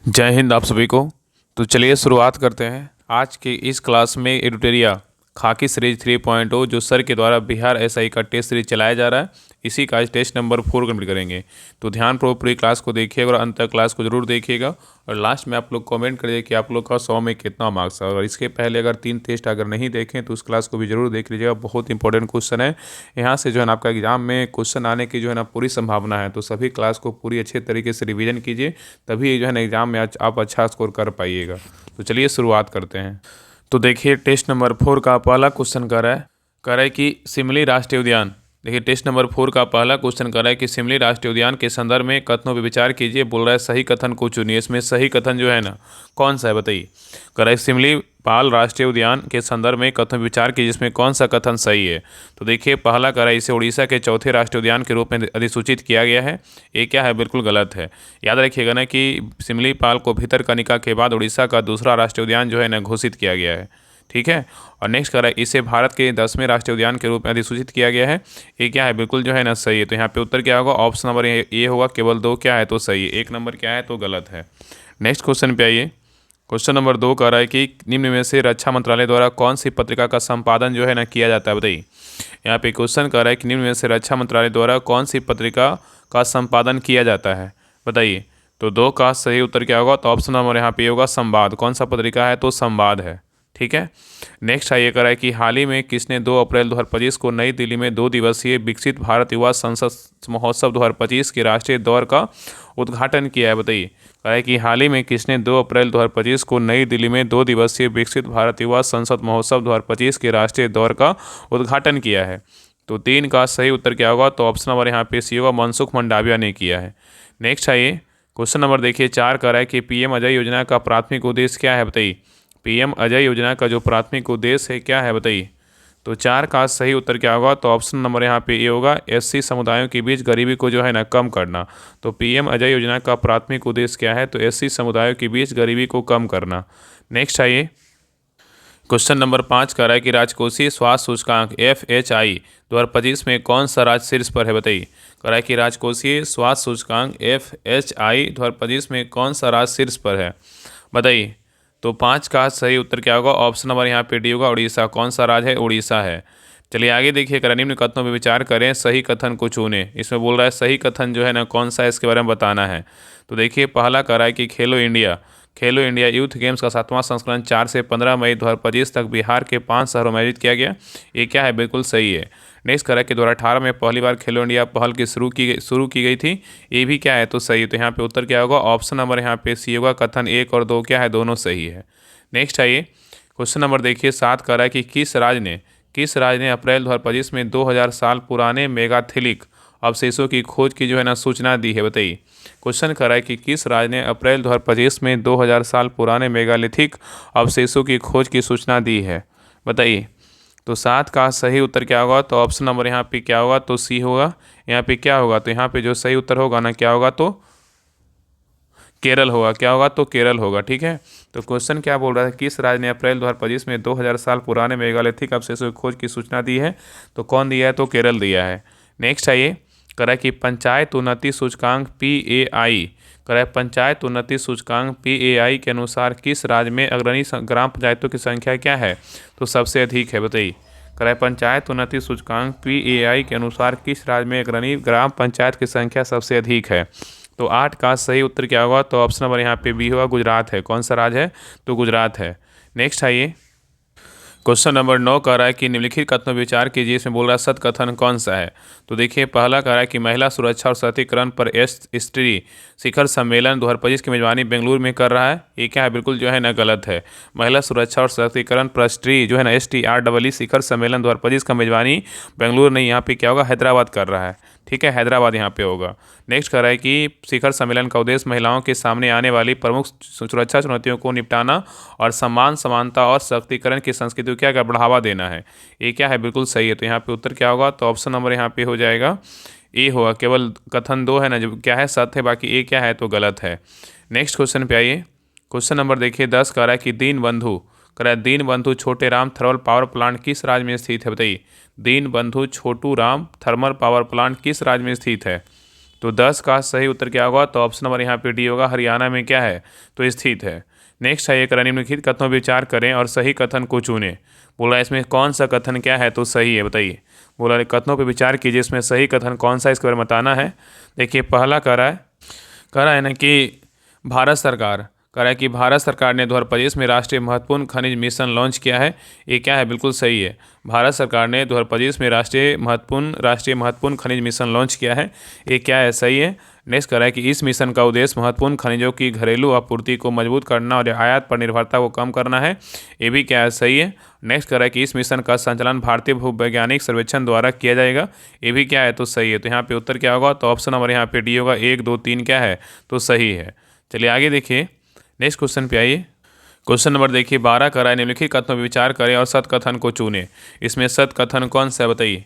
जय हिंद आप सभी को। तो चलिए शुरुआत करते हैं आज के इस क्लास में एडिटोरिया खाकी सीरीज 3.0 जो सर के द्वारा बिहार एसआई का टेस्ट सीरीज चलाया जा रहा है। इसी का आज टेस्ट नंबर 4 कंप्लीट करेंगे। तो ध्यानपूर्वक पूरी क्लास को देखिएगा और अंत तक क्लास को जरूर देखिएगा और लास्ट में आप लोग कमेंट करिए कि आप लोग का 100 में कितना मार्क्स है। और इसके पहले अगर 3 टेस्ट अगर नहीं देखें तो उस क्लास को भी जरूर देख लीजिएगा। बहुत इंपॉर्टेंट क्वेश्चन है। यहाँ से जो है ना आपका एग्जाम में क्वेश्चन आने की जो है ना पूरी संभावना है। तो सभी क्लास को पूरी अच्छे तरीके से रिविजन कीजिए, तभी जो है ना एग्जाम में आप अच्छा स्कोर कर पाइएगा। तो चलिए शुरुआत करते हैं। तो देखिए टेस्ट नंबर 4 का पहला क्वेश्चन कह रहा है कि शिमली राष्ट्रीय उद्यान। देखिए टेस्ट नंबर 4 का पहला क्वेश्चन कह रहा है कि शिमली राष्ट्रीय उद्यान के संदर्भ में कथनों पर विचार कीजिए। बोल रहा है सही कथन को चुनिए। इसमें सही कथन जो है ना कौन सा है बताइए। कह रहा है शिमली पाल राष्ट्रीय उद्यान के संदर्भ में कथन विचार कीजिए, जिसमें कौन सा कथन सही है। तो देखिए पहला कह रहा है इसे उड़ीसा के चौथे राष्ट्रीय उद्यान के रूप में अधिसूचित किया गया है। ये क्या है, बिल्कुल गलत है। याद रखिएगा ना कि शिमली पाल को भितरकनिका के बाद उड़ीसा का दूसरा राष्ट्रीय उद्यान जो है ना घोषित किया गया है। ठीक है। और नेक्स्ट कह रहा है इसे भारत के 10वें राष्ट्रीय उद्यान के रूप में अधिसूचित किया गया है। ये क्या है, बिल्कुल जो है ना सही है। तो यहाँ पे उत्तर क्या होगा, ऑप्शन नंबर ए होगा। केवल 2 क्या है तो सही है, 1 नंबर क्या है तो गलत है। नेक्स्ट क्वेश्चन पे आइए। क्वेश्चन नंबर 2 कह रहा है कि निम्न में से रक्षा मंत्रालय द्वारा कौन सी पत्रिका का संपादन जो है ना किया जाता है बताइए। यहाँ पे क्वेश्चन कह रहा है कि निम्न में से रक्षा मंत्रालय द्वारा कौन सी पत्रिका का संपादन किया जाता है बताइए। तो 2 का सही उत्तर क्या होगा, तो ऑप्शन नंबर यहाँ पे होगा संवाद। कौन सा पत्रिका है तो संवाद है। ठीक है। नेक्स्ट आइए कह रहा है कि हाल ही में किसने 2 अप्रैल 2025 को नई दिल्ली में 2 दिवसीय विकसित भारत युवा संसद महोत्सव 2025 के राष्ट्रीय दौर का उद्घाटन किया है बताइए। कह रहा है कि हाल ही में किसने 2 अप्रैल 2025 को नई दिल्ली में 2 दिवसीय विकसित भारत युवा संसद महोत्सव 2025 के राष्ट्रीय दौर का उद्घाटन किया है। तो 3 का सही उत्तर क्या होगा, तो ऑप्शन नंबर यहाँ पे सी होगा, मनसुख मंडाविया ने किया है। नेक्स्ट आइए क्वेश्चन नंबर देखिए 4 कह रहा है कि पीएम अजय योजना का प्राथमिक उद्देश्य क्या है बताइए। पीएम अजय योजना का जो प्राथमिक उद्देश्य है क्या है बताइए। तो 4 का सही उत्तर क्या होगा, तो ऑप्शन नंबर यहाँ पे ये होगा, एससी समुदायों के बीच गरीबी को जो है ना कम करना। तो पीएम अजय योजना का प्राथमिक उद्देश्य क्या है, तो एससी समुदायों के बीच गरीबी को कम करना। नेक्स्ट आइए क्वेश्चन नंबर 5 कह रहा है कि राजकोषीय स्वास्थ्य सूचकांक FHI 2025 में कौन सा राज्य शीर्ष पर है बताइए। कह रहा है कि राजकोषीय स्वास्थ्य सूचकांक FHI 2025 में कौन सा राज्य शीर्ष पर है बताइए। तो 5 का सही उत्तर क्या होगा, ऑप्शन नंबर यहाँ पे डी होगा, उड़ीसा। कौन सा राज्य है, उड़ीसा है। चलिए आगे देखिए, कह निम्न कथनों पर विचार करें, सही कथन को चुने। इसमें बोल रहा है सही कथन जो है ना कौन सा है, इसके बारे में बताना है। तो देखिए पहला कह रहा है कि खेलो इंडिया यूथ गेम्स का 7वां संस्करण 4 से 15 मई 2025 तक बिहार के 5 शहरों में आयोजित किया गया। ये क्या है, बिल्कुल सही है। नेक्स्ट कह रहा है कि 2018 में पहली बार खेलो इंडिया पहल की शुरू की गई थी। ये भी क्या है तो सही है। तो यहाँ पे उत्तर क्या होगा, ऑप्शन नंबर यहाँ पे सी होगा। कथन 1 और 2 क्या है, दोनों सही है। नेक्स्ट आइए क्वेश्चन नंबर देखिए 7 कह रहा है कि किस राज्य ने अप्रैल 2025 में 2000 साल पुराने मेगाथिलिक अवशेषों की खोज की जो है ना सूचना दी है बताइए। क्वेश्चन कर रहा है कि किस राज्य ने अप्रैल 2025 में 2000 साल पुराने मेगालिथिक अवशेषों की खोज की सूचना दी है बताइए। तो 7 का सही उत्तर क्या होगा, तो ऑप्शन नंबर यहाँ पे क्या होगा, तो सी होगा। यहाँ पे क्या होगा, तो यहाँ पे जो सही उत्तर होगा ना क्या होगा, तो केरल होगा। क्या होगा, तो केरल होगा। ठीक है। तो क्वेश्चन क्या बोल रहा है, किस राज्य ने अप्रैल 2025 में 2000 साल पुराने मेगालिथिक अवशेषों की खोज की सूचना दी है, तो कौन दिया है, तो केरल दिया है। नेक्स्ट आइए कह रहा है कि पंचायत उन्नति सूचकांक PAI कह रहा है पंचायत उन्नति सूचकांक PAI के अनुसार किस राज्य में अग्रणी ग्राम पंचायतों की संख्या क्या है, तो सबसे अधिक है बताइए। कह रहा है पंचायत उन्नति सूचकांक PAI के अनुसार किस राज्य में अग्रणी ग्राम पंचायत की संख्या सबसे अधिक है। तो 8 का सही उत्तर क्या होगा, तो ऑप्शन नंबर यहाँ पे बी होगा, गुजरात है। कौन सा राज्य है, तो गुजरात है। नेक्स्ट आइए क्वेश्चन नंबर 9 कह रहा है कि निम्नलिखित कथनों पर विचार कीजिए। इसमें बोल रहा है सत्य कथन कौन सा है। तो देखिए पहला कह रहा है कि महिला सुरक्षा और सशक्तिकरण पर स्त्री शिखर सम्मेलन 2025 की मेजबानी बेंगलुरु में कर रहा है। ये क्या है, बिल्कुल जो है ना गलत है। महिला सुरक्षा और सशक्तिकरण पर स्त्री जो है ना STREE शिखर सम्मेलन 2025 का मेजबानी बेंगलुरु नहीं, यहाँ पे क्या होगा, हैदराबाद कर रहा है। ठीक है, हैदराबाद यहाँ पे होगा। नेक्स्ट कह रहा है कि शिखर सम्मेलन का उद्देश्य महिलाओं के सामने आने वाली प्रमुख सुरक्षा चुनौतियों को निपटाना और सम्मान समानता और सशक्तिकरण की संस्कृति को क्या बढ़ावा देना है। ये क्या है, बिल्कुल सही है। तो यहाँ पे उत्तर क्या होगा, तो ऑप्शन नंबर यहाँ पे हो जाएगा ए होगा। केवल कथन 2 है ना जो क्या है सत्य है, बाकी ए क्या है तो गलत है। नेक्स्ट क्वेश्चन पे आइए। क्वेश्चन नंबर देखिए 10 कह रहा है कि दीनबंधु छोटे राम थर्मल पावर प्लांट किस राज्य में स्थित है बताइए। Deenbandhu Chhotu Ram thermal power plant किस राज्य में स्थित है। तो 10 का सही उत्तर क्या होगा? तो ऑप्शन नंबर यहाँ पे डी होगा, हरियाणा में क्या है तो स्थित है। नेक्स्ट है, एक निम्नलिखित कथनों पर विचार करें और सही कथन को चुनें। बोला इसमें कौन सा कथन क्या है तो सही है, बताइए। बोला कथनों पर विचार कीजिए, इसमें सही कथन कौन सा, इसके बारे में बताना है। देखिए पहला कह रहा है ना कि भारत सरकार कह रहा है कि भारत सरकार ने 2025 में राष्ट्रीय महत्वपूर्ण खनिज मिशन लॉन्च किया है। ये क्या है? बिल्कुल सही है। भारत सरकार ने 2025 में राष्ट्रीय महत्वपूर्ण खनिज मिशन लॉन्च किया है। ये क्या है? सही है। नेक्स्ट कह रहा है कि इस मिशन का उद्देश्य महत्वपूर्ण खनिजों की घरेलू आपूर्ति को मजबूत करना और आयात पर निर्भरता को कम करना है। ये भी क्या है? सही है। नेक्स्ट कह रहा है कि इस मिशन का संचालन भारतीय भूवैज्ञानिक सर्वेक्षण द्वारा किया जाएगा। ये भी क्या है? तो सही है। तो यहाँ पे उत्तर क्या होगा? तो ऑप्शन नंबर यहाँ पे डी होगा, 1 2 3 क्या है तो सही है। चलिए आगे देखिए, नेक्स्ट क्वेश्चन पे आइए। क्वेश्चन नंबर देखिए 12 कह रहा है निम्नलिखित कथनों पर विचार करें और सत कथन को चुनें। इसमें सत कथन कौन सा है, बताइए।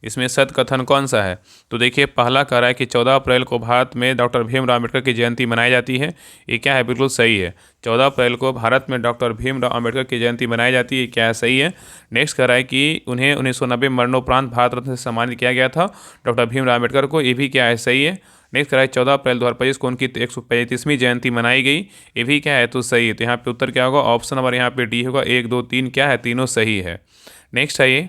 इसमें सत कथन कौन सा है? तो देखिए पहला कह रहा है कि 14 अप्रैल को भारत में डॉक्टर भीमराव अम्बेडकर की जयंती मनाई जाती है। ये क्या है? बिल्कुल सही है। 14 अप्रैल को भारत में डॉक्टर भीमराव अम्बेडकर की जयंती मनाई जाती है। क्या है? सही है। नेक्स्ट कह रहा है कि उन्हें 1990 मरणोपरांत भारत रत्न से सम्मानित किया गया था डॉक्टर भीमराव अम्बेडकर को। ये भी क्या है? सही है। नेक्स्ट कह रहा है 14 अप्रैल 2025 को उनकी 135वीं जयंती मनाई गई। ये भी क्या है? तो सही है। तो यहाँ पे उत्तर क्या होगा? ऑप्शन नंबर यहाँ पे डी होगा, 1 2 3 क्या है तीनों सही है। नेक्स्ट है ये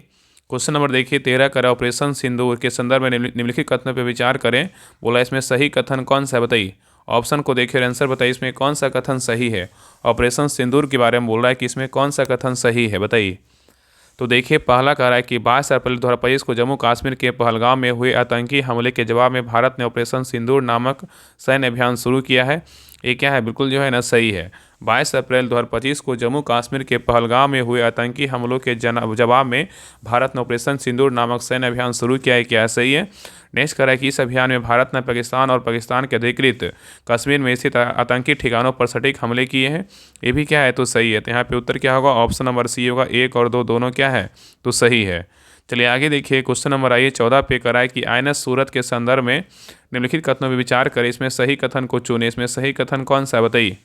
क्वेश्चन नंबर देखिए 13 करें ऑपरेशन सिंदूर के संदर्भ में निम्नलिखित कथनों पर विचार करें। बोला इसमें सही कथन कौन सा है, बताइए। ऑप्शन को देखिए और आंसर बताइए, इसमें कौन सा कथन सही है। ऑपरेशन सिंदूर के बारे में बोल रहा है कि इसमें कौन सा कथन सही है, बताइए। तो देखिए पहला कह रहा है कि 22 अप्रैल 2025 को जम्मू कश्मीर के पहलगाम में हुए आतंकी हमले के जवाब में भारत ने ऑपरेशन सिंदूर नामक सैन्य अभियान शुरू किया है। ये क्या है? बिल्कुल जो है ना सही है। 22 अप्रैल 2025 को जम्मू कश्मीर के पहलगाम में हुए आतंकी हमलों के जवाब में भारत ने ऑपरेशन सिंदूर नामक सैन्य अभियान शुरू किया है। क्या सही है। नेक्स्ट कह रहा है कि इस अभियान में भारत ने पाकिस्तान और पाकिस्तान के अधिकृत कश्मीर में स्थित आतंकी ठिकानों पर सटीक हमले किए हैं। ये भी क्या है? तो सही है। तो यहाँ पे उत्तर क्या होगा? ऑप्शन नंबर सी होगा, 1 और 2 दोनों क्या है तो सही है। चलिए आगे देखिए, क्वेश्चन नंबर आइए 14 पे करा है कि INS सूरत के संदर्भ में निम्नलिखित कथनों पर विचार करें। इसमें सही कथन को चुने। इसमें सही कथन कौन सा है, बताइए।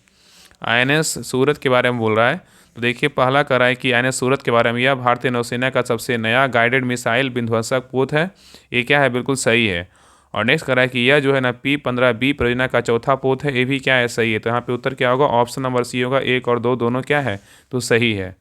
INS सूरत के बारे में बोल रहा है। तो देखिए पहला कह रहा है कि INS सूरत के बारे में, यह भारतीय नौसेना का सबसे नया गाइडेड मिसाइल विध्वंसक पोत है। ये क्या है? बिल्कुल सही है। और नेक्स्ट कह रहा है कि यह जो है ना P-15B परियोजना का चौथा पोत है। ये भी क्या है? सही है। तो यहाँ पे उत्तर क्या होगा? ऑप्शन नंबर सी होगा, 1 और 2 दोनों क्या है तो सही है।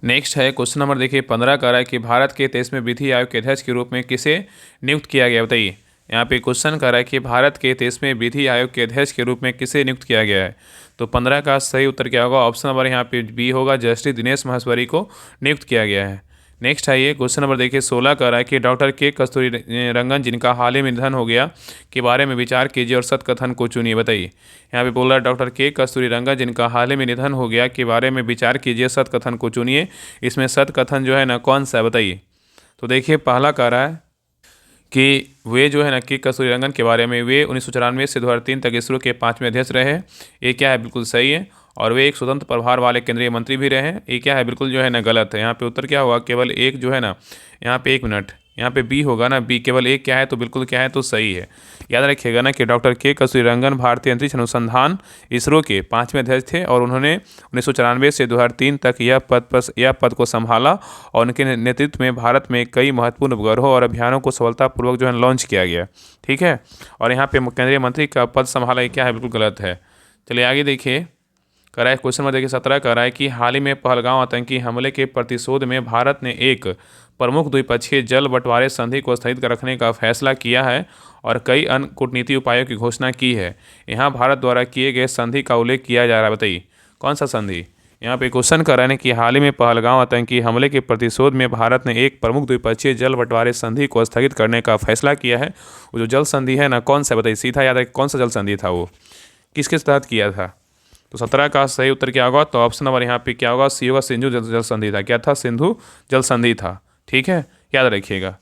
नेक्स्ट है क्वेश्चन नंबर देखिए 15 कह रहा है कि भारत के 23वें विधि आयोग के अध्यक्ष के रूप में किसे नियुक्त किया गया, बताइए। यहाँ पे क्वेश्चन कर रहा है कि भारत के 23वें विधि आयोग के अध्यक्ष के रूप में किसे नियुक्त किया गया है। तो 15 का सही उत्तर क्या होगा? ऑप्शन नंबर यहाँ पे बी होगा, जस्टिस दिनेश माहेश्वरी को नियुक्त किया गया है। नेक्स्ट है ये क्वेश्चन नंबर देखिए 16 कह रहा है कि डॉक्टर के कस्तूरी रंगन जिनका हाल ही में निधन हो गया के बारे में विचार कीजिए और सत कथन को चुनिए, बताइए। यहाँ पे बोल रहा है डॉक्टर के कस्तूरी रंगन जिनका हाल ही में निधन हो गया के बारे में विचार कीजिए, सत कथन को चुनिए। इसमें सत कथन जो है ना कौन सा है, बताइए। तो देखिए पहला कह रहा है कि वे जो है ना के कस्तूरी रंगन के बारे में, वे 1994 से 2003 तक इसरो के 5वें अध्यक्ष रहे। ये क्या है? बिल्कुल सही है। और वे एक स्वतंत्र प्रभार वाले केंद्रीय मंत्री भी रहे। ये क्या है? बिल्कुल जो है ना गलत है। यहाँ पे उत्तर क्या होगा? केवल एक जो है ना, यहाँ पे 1 मिनट, यहाँ पे बी होगा ना, बी केवल एक क्या है तो बिल्कुल क्या है तो सही है। याद रखिएगा ना कि डॉक्टर के कस्तूरी रंगन भारतीय अंतरिक्ष अनुसंधान इसरो के 5वें अध्यक्ष थे और उन्होंने 1994 से 2003 तक यह पद को संभाला और उनके नेतृत्व में भारत में कई महत्वपूर्ण उपग्रहों और अभियानों को सफलतापूर्वक जो है लॉन्च किया गया। ठीक है। और यहाँ पे केंद्रीय मंत्री का पद संभाला, ये क्या है? बिल्कुल गलत है। चलिए आगे देखिए, कह रहा है क्वेश्चन नंबर देखिए 17 कह रहा है कि हाल ही में पहलगांव आतंकी हमले के प्रतिशोध में भारत ने एक प्रमुख द्विपक्षीय जल बंटवारे संधि को स्थगित रखने का फैसला किया है और कई अन्य कूटनीतिक उपायों की घोषणा की है। यहाँ भारत द्वारा किए गए संधि का उल्लेख किया जा रहा है, बताइए कौन सा संधि। यहाँ पे क्वेश्चन कर रहे हैं कि हाल ही में पहलगांव आतंकी हमले के प्रतिशोध में भारत ने एक प्रमुख द्विपक्षीय जल बंटवारे संधि को स्थगित करने का फैसला किया है। वो जो जल संधि है ना कौन सा, बताइए। सीधा याद है कौन सा जल संधि था, वो किसके तहत किया था। तो 17 का सही उत्तर क्या होगा? तो ऑप्शन नंबर यहाँ पे क्या होगा? सी होगा, सिंधु जल संधि था। क्या था? सिंधु जल संधि था। ठीक है, याद रखिएगा।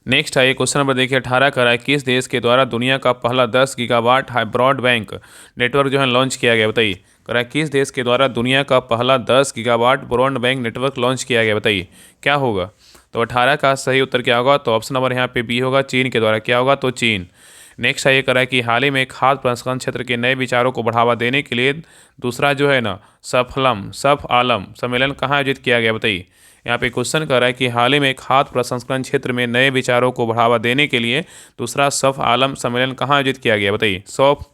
नेक्स्ट है ये क्वेश्चन नंबर देखिए 18 का है किस देश के द्वारा दुनिया का पहला 10 गीगावाट ब्रॉडबैंड नेटवर्क जो है लॉन्च किया गया, बताइए। कह रहा है किस देश के द्वारा दुनिया का पहला 10 गीगावाट ब्रॉडबैंड नेटवर्क लॉन्च किया गया, बताइए क्या होगा। तो 18 का सही उत्तर क्या होगा? तो ऑप्शन नंबर यहाँ पे बी होगा, चीन के द्वारा। क्या होगा? तो चीन। नेक्स्ट है ये कह रहा है कि हाल ही में खाद्य प्रसंस्करण क्षेत्र के नए विचारों को बढ़ावा देने के लिए दूसरा जो है ना सफ आलम सम्मेलन कहाँ आयोजित किया गया, बताइए। यहाँ पे क्वेश्चन कर रहा है कि हाल ही में खाद्य प्रसंस्करण क्षेत्र में नए विचारों को बढ़ावा देने के लिए दूसरा सफ आलम सम्मेलन कहाँ आयोजित किया गया, बताइए। सौफ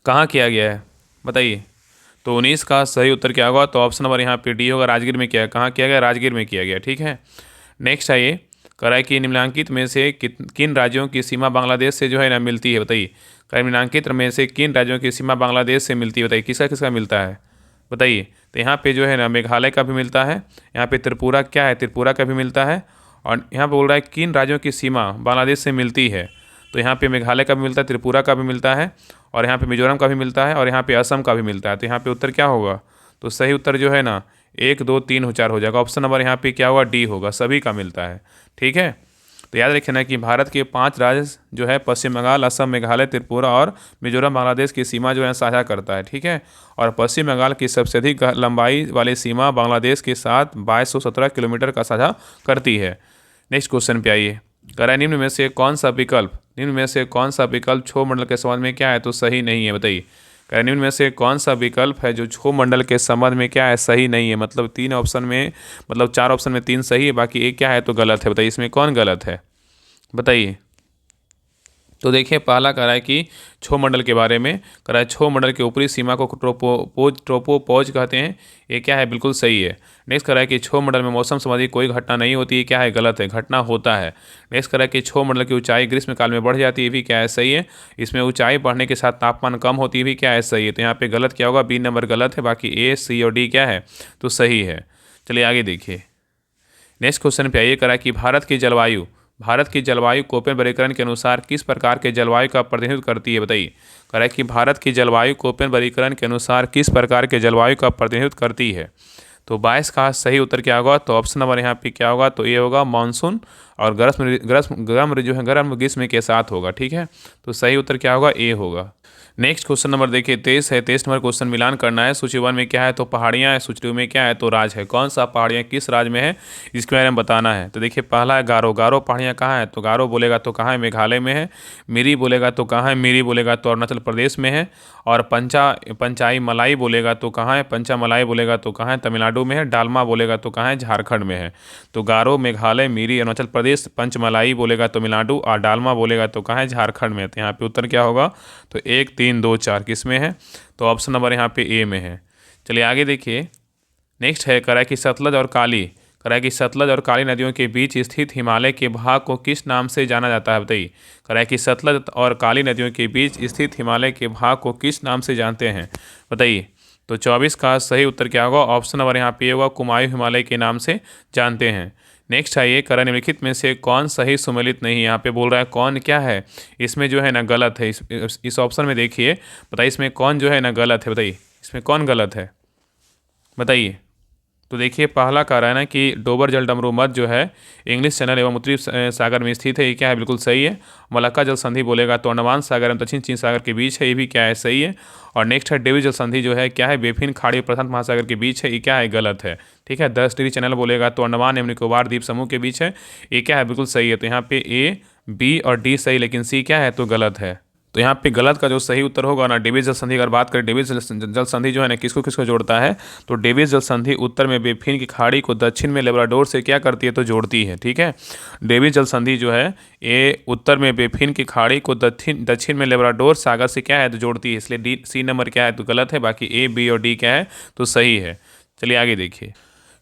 कहाँ किया गया है, बताइए। तो 19 का सही उत्तर क्या होगा, तो ऑप्शन नंबर यहाँ पे डी होगा, राजगीर में किया। कहाँ किया गया, राजगीर में किया गया, ठीक है। नेक्स्ट आइए, कराए कि निम्नलिखित में से किन राज्यों की सीमा बांग्लादेश से जो है ना मिलती है, बताइए। निम्नलिखित में से किन राज्यों की सीमा बांग्लादेश से मिलती है, बताइए। किसका किसका मिलता है, बताइए। तो यहाँ पे जो है ना मेघालय का भी मिलता है, यहाँ पे त्रिपुरा क्या है, त्रिपुरा का भी मिलता है, और यहाँ पे बोल रहा है किन राज्यों की सीमा बांग्लादेश से मिलती है। तो यहाँ पे मेघालय का भी मिलता है, त्रिपुरा का भी मिलता है, और यहाँ पे मिजोरम का भी मिलता है, और यहाँ पे असम का भी मिलता है। तो यहाँ पे उत्तर क्या होगा, तो सही उत्तर जो है ना 1 2 3 4 हो जाएगा। ऑप्शन नंबर यहाँ पे क्या होगा, डी होगा, सभी का मिलता है, ठीक है। तो याद रखना कि भारत के 5 राज्य जो है पश्चिम बंगाल, असम, मेघालय, त्रिपुरा और मिजोरम बांग्लादेश की सीमा जो है साझा करता है, ठीक है। और पश्चिम बंगाल की सबसे अधिक लंबाई वाली सीमा बांग्लादेश के साथ 2217 किलोमीटर का साझा करती है। नेक्स्ट क्वेश्चन पे आइए, करें निम्न में से कौन सा विकल्प क्षोभ मंडल के संबंध में क्या है, तो सही नहीं है, बताइए। करें निम्न में से कौन सा विकल्प है जो क्षोभ मंडल के संबंध में क्या है, सही नहीं है। मतलब 4 ऑप्शन में 3 सही है, बाकी एक क्या है तो गलत है, बताइए। इसमें कौन गलत है, बताइए। तो देखिए, पहला कह रहा है कि क्षोभ मंडल के बारे में कह रहा है क्षोभ मंडल के ऊपरी सीमा को ट्रोपोपोज कहते हैं, ये क्या है, बिल्कुल सही है। नेक्स्ट कह रहा है कि क्षोभ मंडल में मौसम संबंधी कोई घटना नहीं होती है, क्या है, गलत है, घटना होता है। नेक्स्ट कह रहा है कि क्षोभ मंडल की ऊंचाई ग्रीष्मकाल में बढ़ जाती है, भी क्या है, सही है। इसमें ऊंचाई बढ़ने के साथ तापमान कम होती है, भी क्या है, सही है। तो यहाँ पे गलत क्या होगा, बी नंबर गलत है, बाकी ए, सी और डी क्या है, तो सही है। चलिए आगे देखिए, नेक्स्ट क्वेश्चन पे आइए। करा कि भारत की जलवायु कोपेन वर्गीकरण के अनुसार किस प्रकार के जलवायु का प्रतिनिधित्व करती है, बताइए। करा कि भारत की जलवायु कोपेन वर्गीकरण के अनुसार किस प्रकार के जलवायु का प्रतिनिधित्व करती है। तो 22 का सही उत्तर क्या होगा, तो ऑप्शन नंबर यहाँ पे क्या होगा, तो ये होगा मानसून और गर्म ग्रीष्म के साथ होगा, ठीक है। तो सही उत्तर क्या होगा, ए होगा। नेक्स्ट क्वेश्चन नंबर देखिए 23 है। 23 नंबर क्वेश्चन मिलान करना है। सूची 1 में क्या है, तो पहाड़ियाँ है, सूची 2 में क्या है, तो राज है। कौन सा पहाड़ियाँ किस राज्य में है, इसके बारे में बताना है। तो देखिए, पहला है गारो पहाड़ियाँ कहाँ है, तो गारो बोलेगा तो कहाँ है, मेघालय में है। मिरी बोलेगा तो कहाँ है, मिरी बोलेगा तो अरुणाचल प्रदेश में है। और पंचाई मलाई बोलेगा तो कहाँ है, पंचा मलाई बोलेगा तो कहाँ है, तमिलनाडु में है। डालमा बोलेगा तो कहाँ है, झारखंड में है। तो गारो, मेघालय, मिरी अरुणाचल प्रदेश, पंचमलाई बोलेगा तमिलनाडु, और डालमा बोलेगा तो कहाँ है, झारखंड में। तो यहाँ पे उत्तर क्या होगा, तो 1 3 2 4 किस में है, तो ऑप्शन नंबर यहाँ पे ए में है। चलिए आगे देखिए, नेक्स्ट है करा कि सतलज और काली नदियों के बीच स्थित हिमालय के भाग को किस नाम से जाना जाता है, बताइए। करा कि सतलज और काली नदियों के बीच स्थित हिमालय के भाग को किस नाम से जानते हैं, बताइए। तो 24 का सही उत्तर क्या होगा, ऑप्शन नंबर यहाँ पे होगा, कुमायूं हिमालय के नाम से जानते हैं। नेक्स्ट आइए, करा निम्नलिखित में से कौन सही सुमेलित नहीं है। यहाँ पे बोल रहा है कौन क्या है, इसमें जो है ना गलत है। इस ऑप्शन में देखिए, बताइए इसमें कौन जो है ना गलत है, बताइए इसमें कौन गलत है, बताइए। तो देखिए, पहला कह रहा है ना कि डोबर जल डमरू मध्य जो है इंग्लिश चैनल एवं उत्तरी सागर में स्थित है, ये क्या है, बिल्कुल सही है। मलक्का जल संधि बोलेगा तो अंडमान सागर एवं दक्षिण चीन सागर के बीच है, ये भी क्या है, सही है। और नेक्स्ट है डेविस जल संधि जो है क्या है, बेफिन खाड़ी और प्रशांत महासागर के बीच है, ये क्या है, गलत है, ठीक है। 10 डिग्री चैनल बोलेगा तो अंडमान एवं निकोबार द्वीप समूह के बीच है, ये क्या है, बिल्कुल सही है। तो यहाँ पे ए, बी और डी सही, लेकिन सी क्या है, तो गलत है। तो यहाँ पे गलत का जो सही उत्तर होगा ना, डेविस जल संधि। अगर बात करें डेविस जल संधि जो है ना किसको किसको जोड़ता है, तो डेविस जल संधि उत्तर में बेफिन की खाड़ी को दक्षिण में लेब्राडोर से क्या करती है, तो जोड़ती है, ठीक है। डेविस जल संधि जो है ये उत्तर में बेफिन की खाड़ी को दक्षिण में लेब्राडोर सागर से क्या है, तो जोड़ती है, इसलिए डी, सी नंबर क्या है, तो गलत है। बाकी ए, बी और डी क्या है, तो सही है। चलिए आगे देखिए,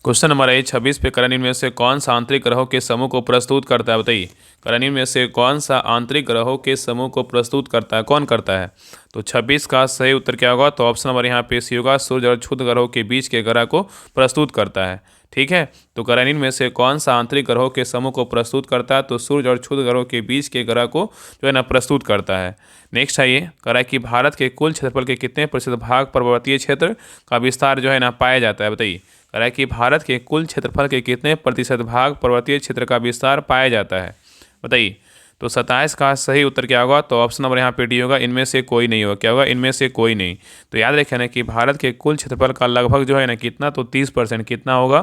क्वेश्चन नंबर 26 पे करण में से कौन सा आंतरिक ग्रहों के समूह को प्रस्तुत करता है, बताइए। करण में से कौन सा आंतरिक ग्रहों के समूह को प्रस्तुत करता है, कौन करता है। तो 26 का सही उत्तर क्या होगा, तो ऑप्शन नंबर यहाँ पे सी होगा, सूर्य और क्षुद्र ग्रहों के बीच के ग्रह को प्रस्तुत करता है, ठीक है। तो करण में से कौन सा आंतरिक ग्रहों के समूह को प्रस्तुत करता है, तो सूर्य और क्षुद्र ग्रहों के बीच के ग्रह को जो है ना प्रस्तुत करता है। नेक्स्ट आइए, करा कि भारत के कुल क्षेत्रफल के कितने प्रतिशत भाग पर्वतीय क्षेत्र का विस्तार जो है ना पाया जाता है, बताइए। कह रहा है कि भारत के कुल क्षेत्रफल के कितने प्रतिशत भाग पर्वतीय क्षेत्र का विस्तार पाया जाता है, बताइए। तो 27 का सही उत्तर क्या होगा, तो ऑप्शन नंबर यहाँ पे डी होगा, इनमें से कोई नहीं होगा। क्या होगा, इनमें से कोई नहीं। तो याद रखें ना कि भारत के कुल क्षेत्रफल का लगभग जो है ना कितना, तो 30% कितना होगा,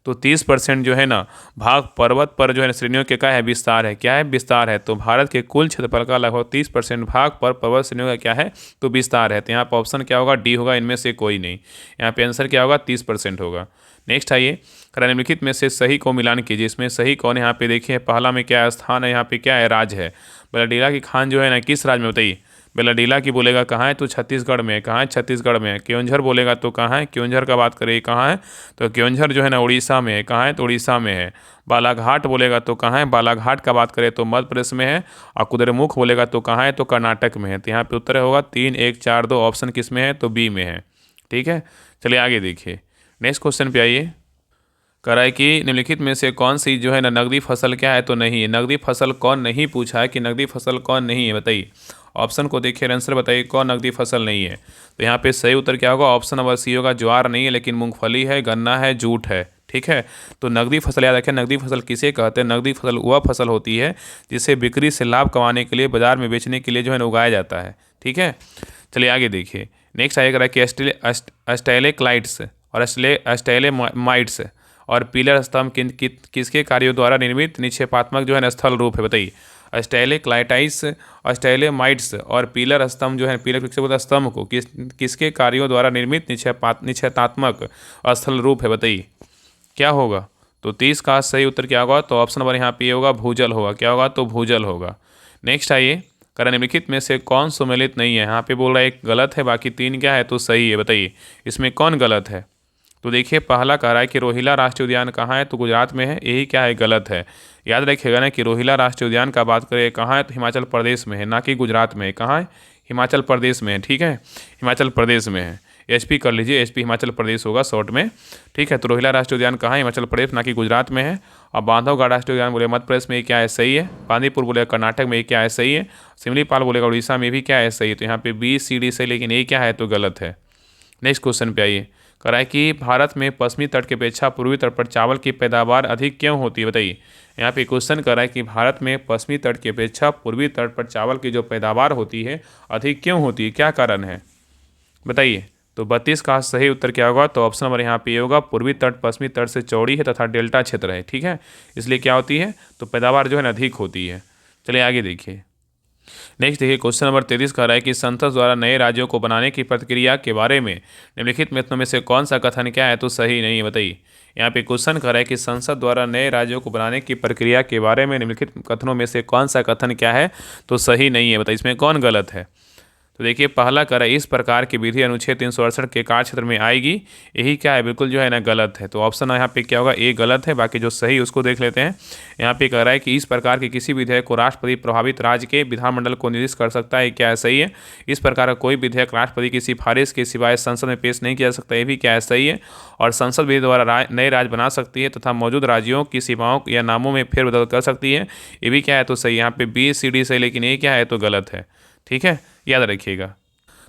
तो 30% जो है ना भाग पर्वत पर जो है श्रेणियों के क्या है विस्तार है, क्या है विस्तार है। तो भारत के कुल क्षेत्रफल का लगभग 30% भाग पर पर्वत श्रेणियों का क्या है तो विस्तार है। तो यहाँ पर ऑप्शन क्या होगा डी होगा, इनमें से कोई नहीं। यहाँ पे आंसर क्या होगा 30% होगा। नेक्स्ट आइए, निम्नलिखित में से सही को मिलान कीजिए। इसमें सही कौन है, यहाँ पे देखिए पहला में क्या स्थान है, यहाँ पे क्या है राज्य है। बेलाडीला की खान जो है ना किस राज्य में बताइए। बेलाडीला की बोलेगा कहाँ है तो छत्तीसगढ़ में है, कहाँ है छत्तीसगढ़ में है। क्योंझर बोलेगा तो कहाँ है, क्योंझर का बात करें कहाँ है तो क्योंझर जो है ना उड़ीसा में है, कहाँ है तो उड़ीसा में है। बालाघाट बोलेगा तो कहाँ है, बालाघाट का बात करें तो मध्य प्रदेश में है। और कुद्रेमुख बोलेगा तो कहाँ है तो कर्नाटक में है। तो यहाँ पे उत्तर होगा 3, 1, 4, 2 ऑप्शन किस में है तो बी में है। ठीक है, चलिए आगे देखिए। नेक्स्ट क्वेश्चन पे आइए। कह रहा है कि निम्नलिखित में से कौन सी जो है ना नकदी फसल क्या है तो नहीं है। नकदी फसल कौन नहीं पूछा है कि नकदी फसल कौन नहीं है बताइए। ऑप्शन को देखिए, आंसर बताइए कौन नकदी फसल नहीं है। तो यहाँ पे सही उत्तर क्या होगा, ऑप्शन नंबर सी होगा, ज्वार नहीं है लेकिन मूंगफली है, गन्ना है, जूट है। ठीक है, तो नकदी फसल याद रखें, नकदी फसल किसे कहते हैं। नकदी फसल वह फसल होती है जिसे बिक्री से लाभ कमाने के लिए बाजार में बेचने के लिए जो है ना उगाया जाता है। ठीक है, चलिए आगे देखिए। नेक्स्ट आएगा कि अस्टेलेक्लाइट्स और अस्टेलेमाइट्स और पिलर स्तंभ किसके कार्यों द्वारा निर्मित निक्षेपात्मक जो है ना स्थल रूप है बताइए। अस्टेलेक्लाइटाइस, अस्टेलेमाइट्स और पिलर स्तंभ जो है, पिलर किससे बोलता है स्तंभ को, किसके कार्यों द्वारा निर्मित निक्षेपात्मक स्थल रूप है बताइए। क्या होगा तो 30 का सही उत्तर क्या होगा तो ऑप्शन नंबर यहाँ पे होगा भूजल होगा। क्या होगा तो भूजल होगा। नेक्स्ट आइए, करण निम्नलिखित में से कौन सुमेलित नहीं है। यहाँ पे बोल रहा है एक गलत है, बाकी 3 क्या है तो सही है। बताइए इसमें कौन गलत है। तो देखिए पहला कह रहा है कि रोहिला राष्ट्रीय उद्यान कहाँ है तो गुजरात में है, यही क्या है गलत है। याद रखिएगा ना कि रोहिला राष्ट्रीय उद्यान का बात करें कहाँ है तो हिमाचल प्रदेश में है, ना कि गुजरात में है। कहाँ है, हिमाचल प्रदेश में है। ठीक है, हिमाचल प्रदेश में है। एचपी कर लीजिए, एचपी हिमाचल प्रदेश होगा शॉर्ट में। ठीक है, तो रोहिला राष्ट्रीय उद्यान कहाँ है, हिमाचल प्रदेश, ना कि गुजरात में है। और बांधवगढ़ राष्ट्रीय उद्यान बोले मध्य प्रदेश में, ये क्या है सही है। बांदीपुर बोलेगा कर्नाटक में, ये क्या है सही है। सिमलीपाल बोलेगा उड़ीसा में भी क्या है सही है। तो यहाँ पे बी सी डी सही, लेकिन ये क्या है तो गलत है। नेक्स्ट क्वेश्चन पे आइए। कह रहा है कि भारत में पश्चिमी तट की अपेक्षा पूर्वी तट पर चावल की पैदावार अधिक क्यों होती है बताइए। यहाँ पे क्वेश्चन कर रहा है कि भारत में पश्चिमी तट की अपेक्षा पूर्वी तट पर चावल की जो पैदावार होती है अधिक क्यों होती है, क्या कारण है बताइए। तो 32 का सही उत्तर क्या होगा तो ऑप्शन नंबर यहाँ पे ये होगा, पूर्वी तट पश्चिमी तट से चौड़ी है तथा डेल्टा क्षेत्र है। ठीक है, इसलिए क्या होती है तो पैदावार जो है ना अधिक होती है। चलिए आगे देखिए। नेक्स्ट देखिए, क्वेश्चन नंबर 33 कह रहा है कि संसद द्वारा नए राज्यों को बनाने की प्रक्रिया के बारे में निम्नलिखित में से कौन सा कथन क्या है तो सही नहीं है बताइए। यहाँ पे क्वेश्चन कह रहा है कि संसद द्वारा नए राज्यों को बनाने की प्रक्रिया के बारे में निम्नलिखित कथनों में से कौन सा कथन क्या है तो सही नहीं है बताइए। इसमें कौन गलत है। तो देखिए पहला कह रहा है इस प्रकार की विधि अनुच्छेद 368 के कार्य क्षेत्र में आएगी, यही क्या है बिल्कुल जो है ना गलत है। तो ऑप्शन यहाँ पे क्या होगा, ए गलत है। बाकी जो सही उसको देख लेते हैं। यहाँ पे कह रहा है कि इस प्रकार के किसी विधेयक को राष्ट्रपति प्रभावित राज्य के विधानमंडल को निर्दिष्ट कर सकता है, क्या है सही है। इस प्रकार का कोई विधेयक राष्ट्रपति की सिफारिश के सिवाय संसद में पेश नहीं किया जा सकता, ये भी क्या है सही है। और संसद विधि द्वारा नए राज्य बना सकती है तथा मौजूद राज्यों की सीमाओं या नामों में फेरबदल कर सकती है, ये भी क्या है तो सही। यहाँ पे बी सी डी सही, लेकिन ये क्या है तो गलत है। ठीक है, याद रखिएगा।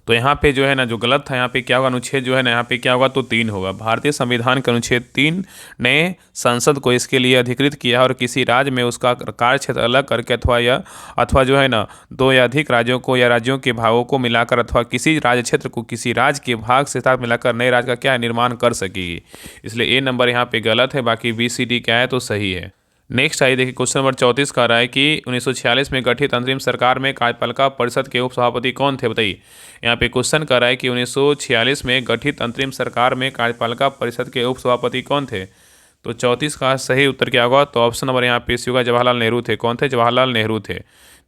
तो यहाँ पे जो है ना जो गलत था, यहाँ पे क्या होगा अनुच्छेद जो है ना यहाँ पे क्या होगा तो 3 होगा। भारतीय संविधान के अनुच्छेद 3 ने संसद को इसके लिए अधिकृत किया और किसी राज्य में उसका कार्य क्षेत्र अलग करके अथवा जो है ना 2 या अधिक राज्यों को या राज्यों के भागों को मिलाकर अथवा किसी राज्य क्षेत्र को किसी राज्य के भाग से साथ मिलाकर नए राज्य का क्या है निर्माण कर सकेगी। इसलिए ए नंबर यहाँ पे गलत है, बाकी बी सी डी क्या है तो सही है। नेक्स्ट आइए देखिए, क्वेश्चन नंबर 34 कह रहा है कि 1946 में गठित अंतरिम सरकार में कार्यपालिका परिषद के उपसभापति कौन थे बताइए। यहाँ पे क्वेश्चन कर रहा है कि 1946 में गठित अंतरिम सरकार में कार्यपालिका परिषद के उपसभापति कौन थे। तो 34 का सही उत्तर क्या होगा तो ऑप्शन नंबर यहाँ पे होगा जवाहरलाल नेहरू थे। कौन थे, जवाहरलाल नेहरू थे।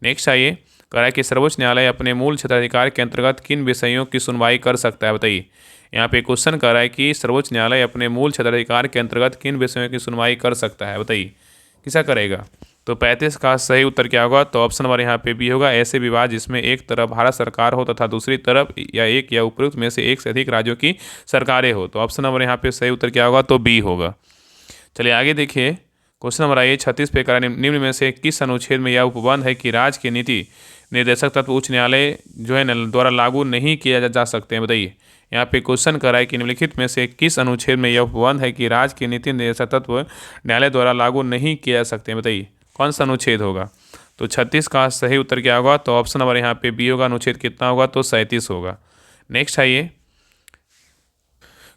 नेक्स्ट आइए, कह रहा है कि सर्वोच्च न्यायालय अपने मूल क्षेत्राधिकार के अंतर्गत किन विषयों की सुनवाई कर सकता है बताइए। यहाँ पे क्वेश्चन कर रहा है कि सर्वोच्च न्यायालय अपने मूल क्षेत्राधिकार के अंतर्गत किन विषयों की सुनवाई कर सकता है बताइए, किसा करेगा। तो 35 का सही उत्तर क्या होगा तो ऑप्शन नंबर यहाँ पे भी होगा, ऐसे विवाद जिसमें एक तरफ भारत सरकार हो तथा दूसरी तरफ या उपयुक्त में से एक से अधिक राज्यों की सरकारें हो। तो ऑप्शन नंबर यहाँ पे सही उत्तर क्या होगा तो बी होगा। चलिए आगे देखिए, क्वेश्चन नंबर आइए 36 पे करा निम्न में से किस अनुच्छेद में यह उपबंध है कि राज्य की नीति निर्देशक तत्व उच्च न्यायालय जो है द्वारा लागू नहीं किया जा सकते हैं बताइए। यहाँ पे क्वेश्चन करा है कि निम्नलिखित में से किस अनुच्छेद में यह उपबंध है कि राज्य की नीति निर्देशक तत्व न्यायालय द्वारा लागू नहीं किया जा सकते हैं बताइए, कौन सा अनुच्छेद होगा। तो 36 का सही उत्तर क्या होगा तो ऑप्शन नंबर यहाँ पे बी होगा। अनुच्छेद कितना होगा तो 37 होगा। नेक्स्ट आइए,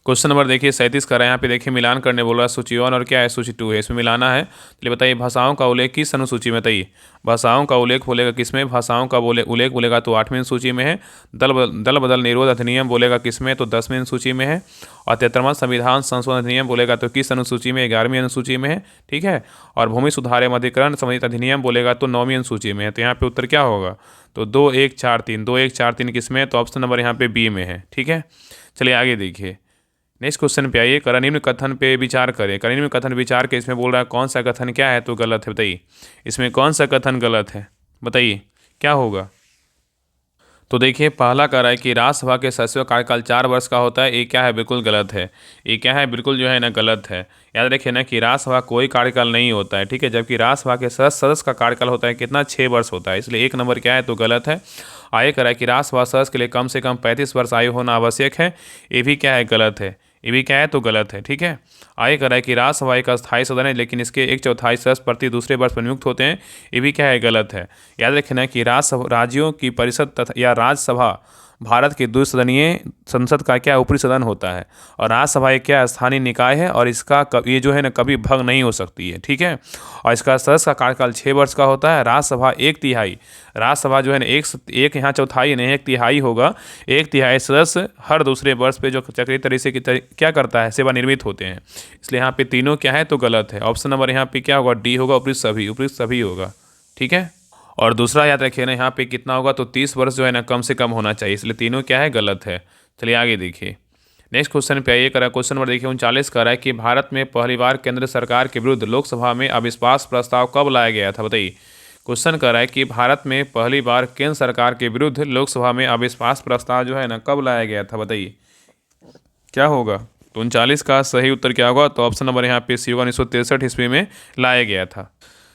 क्वेश्चन नंबर देखिए 37 का रहा है। यहाँ पे देखिए मिलान करने बोल रहा है, सूची 1 और क्या है, सूची 2 है, इसमें मिलाना है। चलिए बताइए भाषाओं का उल्लेख किस अनुसूची में, बताइए भाषाओं का उल्लेख बोलेगा किसमें, भाषाओं का उल्लेख बोलेगा तो 8वीं सूची में है। दल बदल निरोध अधिनियम बोलेगा किसमें, तो 10वीं सूची में है। और 73वां संविधान संशोधन अधिनियम बोलेगा तो किस अनुसूची में, 11वीं अनुसूची में है। ठीक है। और भूमि सुधार एवं अधिग्रहण संबंधित अधिनियम बोलेगा तो 9वीं अनुसूची में है। तो यहाँ पे उत्तर क्या होगा, तो 2 1 4 3, 2 1 4 3 किसमें है, तो ऑप्शन नंबर यहाँ पे बी में है। ठीक है। चलिए आगे देखिए नेक्स्ट क्वेश्चन पे आइए। निम्न कथन पे विचार करें। निम्न कथन विचार के इसमें बोल रहा है कौन सा कथन क्या है तो गलत है, बताइए इसमें कौन सा कथन गलत है, बताइए क्या होगा। तो देखिए पहला कह रहा है कि राज्यसभा के सदस्यों का कार्यकाल 4 वर्ष का होता है, ये क्या है, बिल्कुल गलत है। ये क्या है, बिल्कुल जो है ना गलत है। याद रखिए ना कि राज्यसभा कोई कार्यकाल नहीं होता है, ठीक है, जबकि राज्यसभा के सदस्य का कार्यकाल होता है कितना, 6 वर्ष होता है, इसलिए 1 नंबर क्या है तो गलत है। आगे कह रहा है कि राज्यसभा सदस्य के लिए कम से कम 35 वर्ष आयु होना आवश्यक है, ये भी क्या है, गलत है। ये भी क्या है तो गलत है। ठीक है। आगे कह रहा है कि राज्यसभा एक अस्थायी सदन है लेकिन इसके 1/4 सदस्य प्रति दूसरे वर्ष पर नियुक्त होते हैं, ये भी क्या है, गलत है। याद रखना कि राज्यों की परिषद तथा या राज्यसभा भारत की द्विसदनीय संसद का क्या ऊपरी सदन होता है, और राज्यसभा एक क्या स्थानीय निकाय है, और इसका ये जो है ना कभी भंग नहीं हो सकती है। ठीक है। और इसका सदस्य का कार्यकाल 6 वर्ष का होता है। राज्यसभा 1/3, राज्यसभा जो है ना एक यहाँ चौथाई नहीं 1/3 होगा, 1/3 सदस्य हर दूसरे वर्ष पे जो चक्रीय तरीके की क्या करता है, सेवानिवृत्त होते हैं, इसलिए यहाँ पे तीनों क्या है तो गलत है। ऑप्शन नंबर यहाँ पे क्या होगा, डी होगा, उपयुक्त सभी होगा। ठीक है। और दूसरा याद रखिए ना यहाँ पे कितना होगा, तो 30 वर्ष जो है ना कम से कम होना चाहिए, इसलिए तीनों क्या है, गलत है। चलिए आगे देखिए नेक्स्ट क्वेश्चन पे आइए। करा क्वेश्चन नंबर देखिए 39 का रहा है कि भारत में पहली बार केंद्र सरकार के विरुद्ध लोकसभा में अविश्वास प्रस्ताव कब लाया गया था, बताइए। क्वेश्चन कर रहा है कि भारत में पहली बार केंद्र सरकार के विरुद्ध लोकसभा में अविश्वास प्रस्ताव जो है ना कब लाया गया था, बताइए क्या होगा। तो 39 का सही उत्तर क्या होगा, तो ऑप्शन नंबर यहाँ पे सी होगा, 1963 ईस्वी में लाया गया था।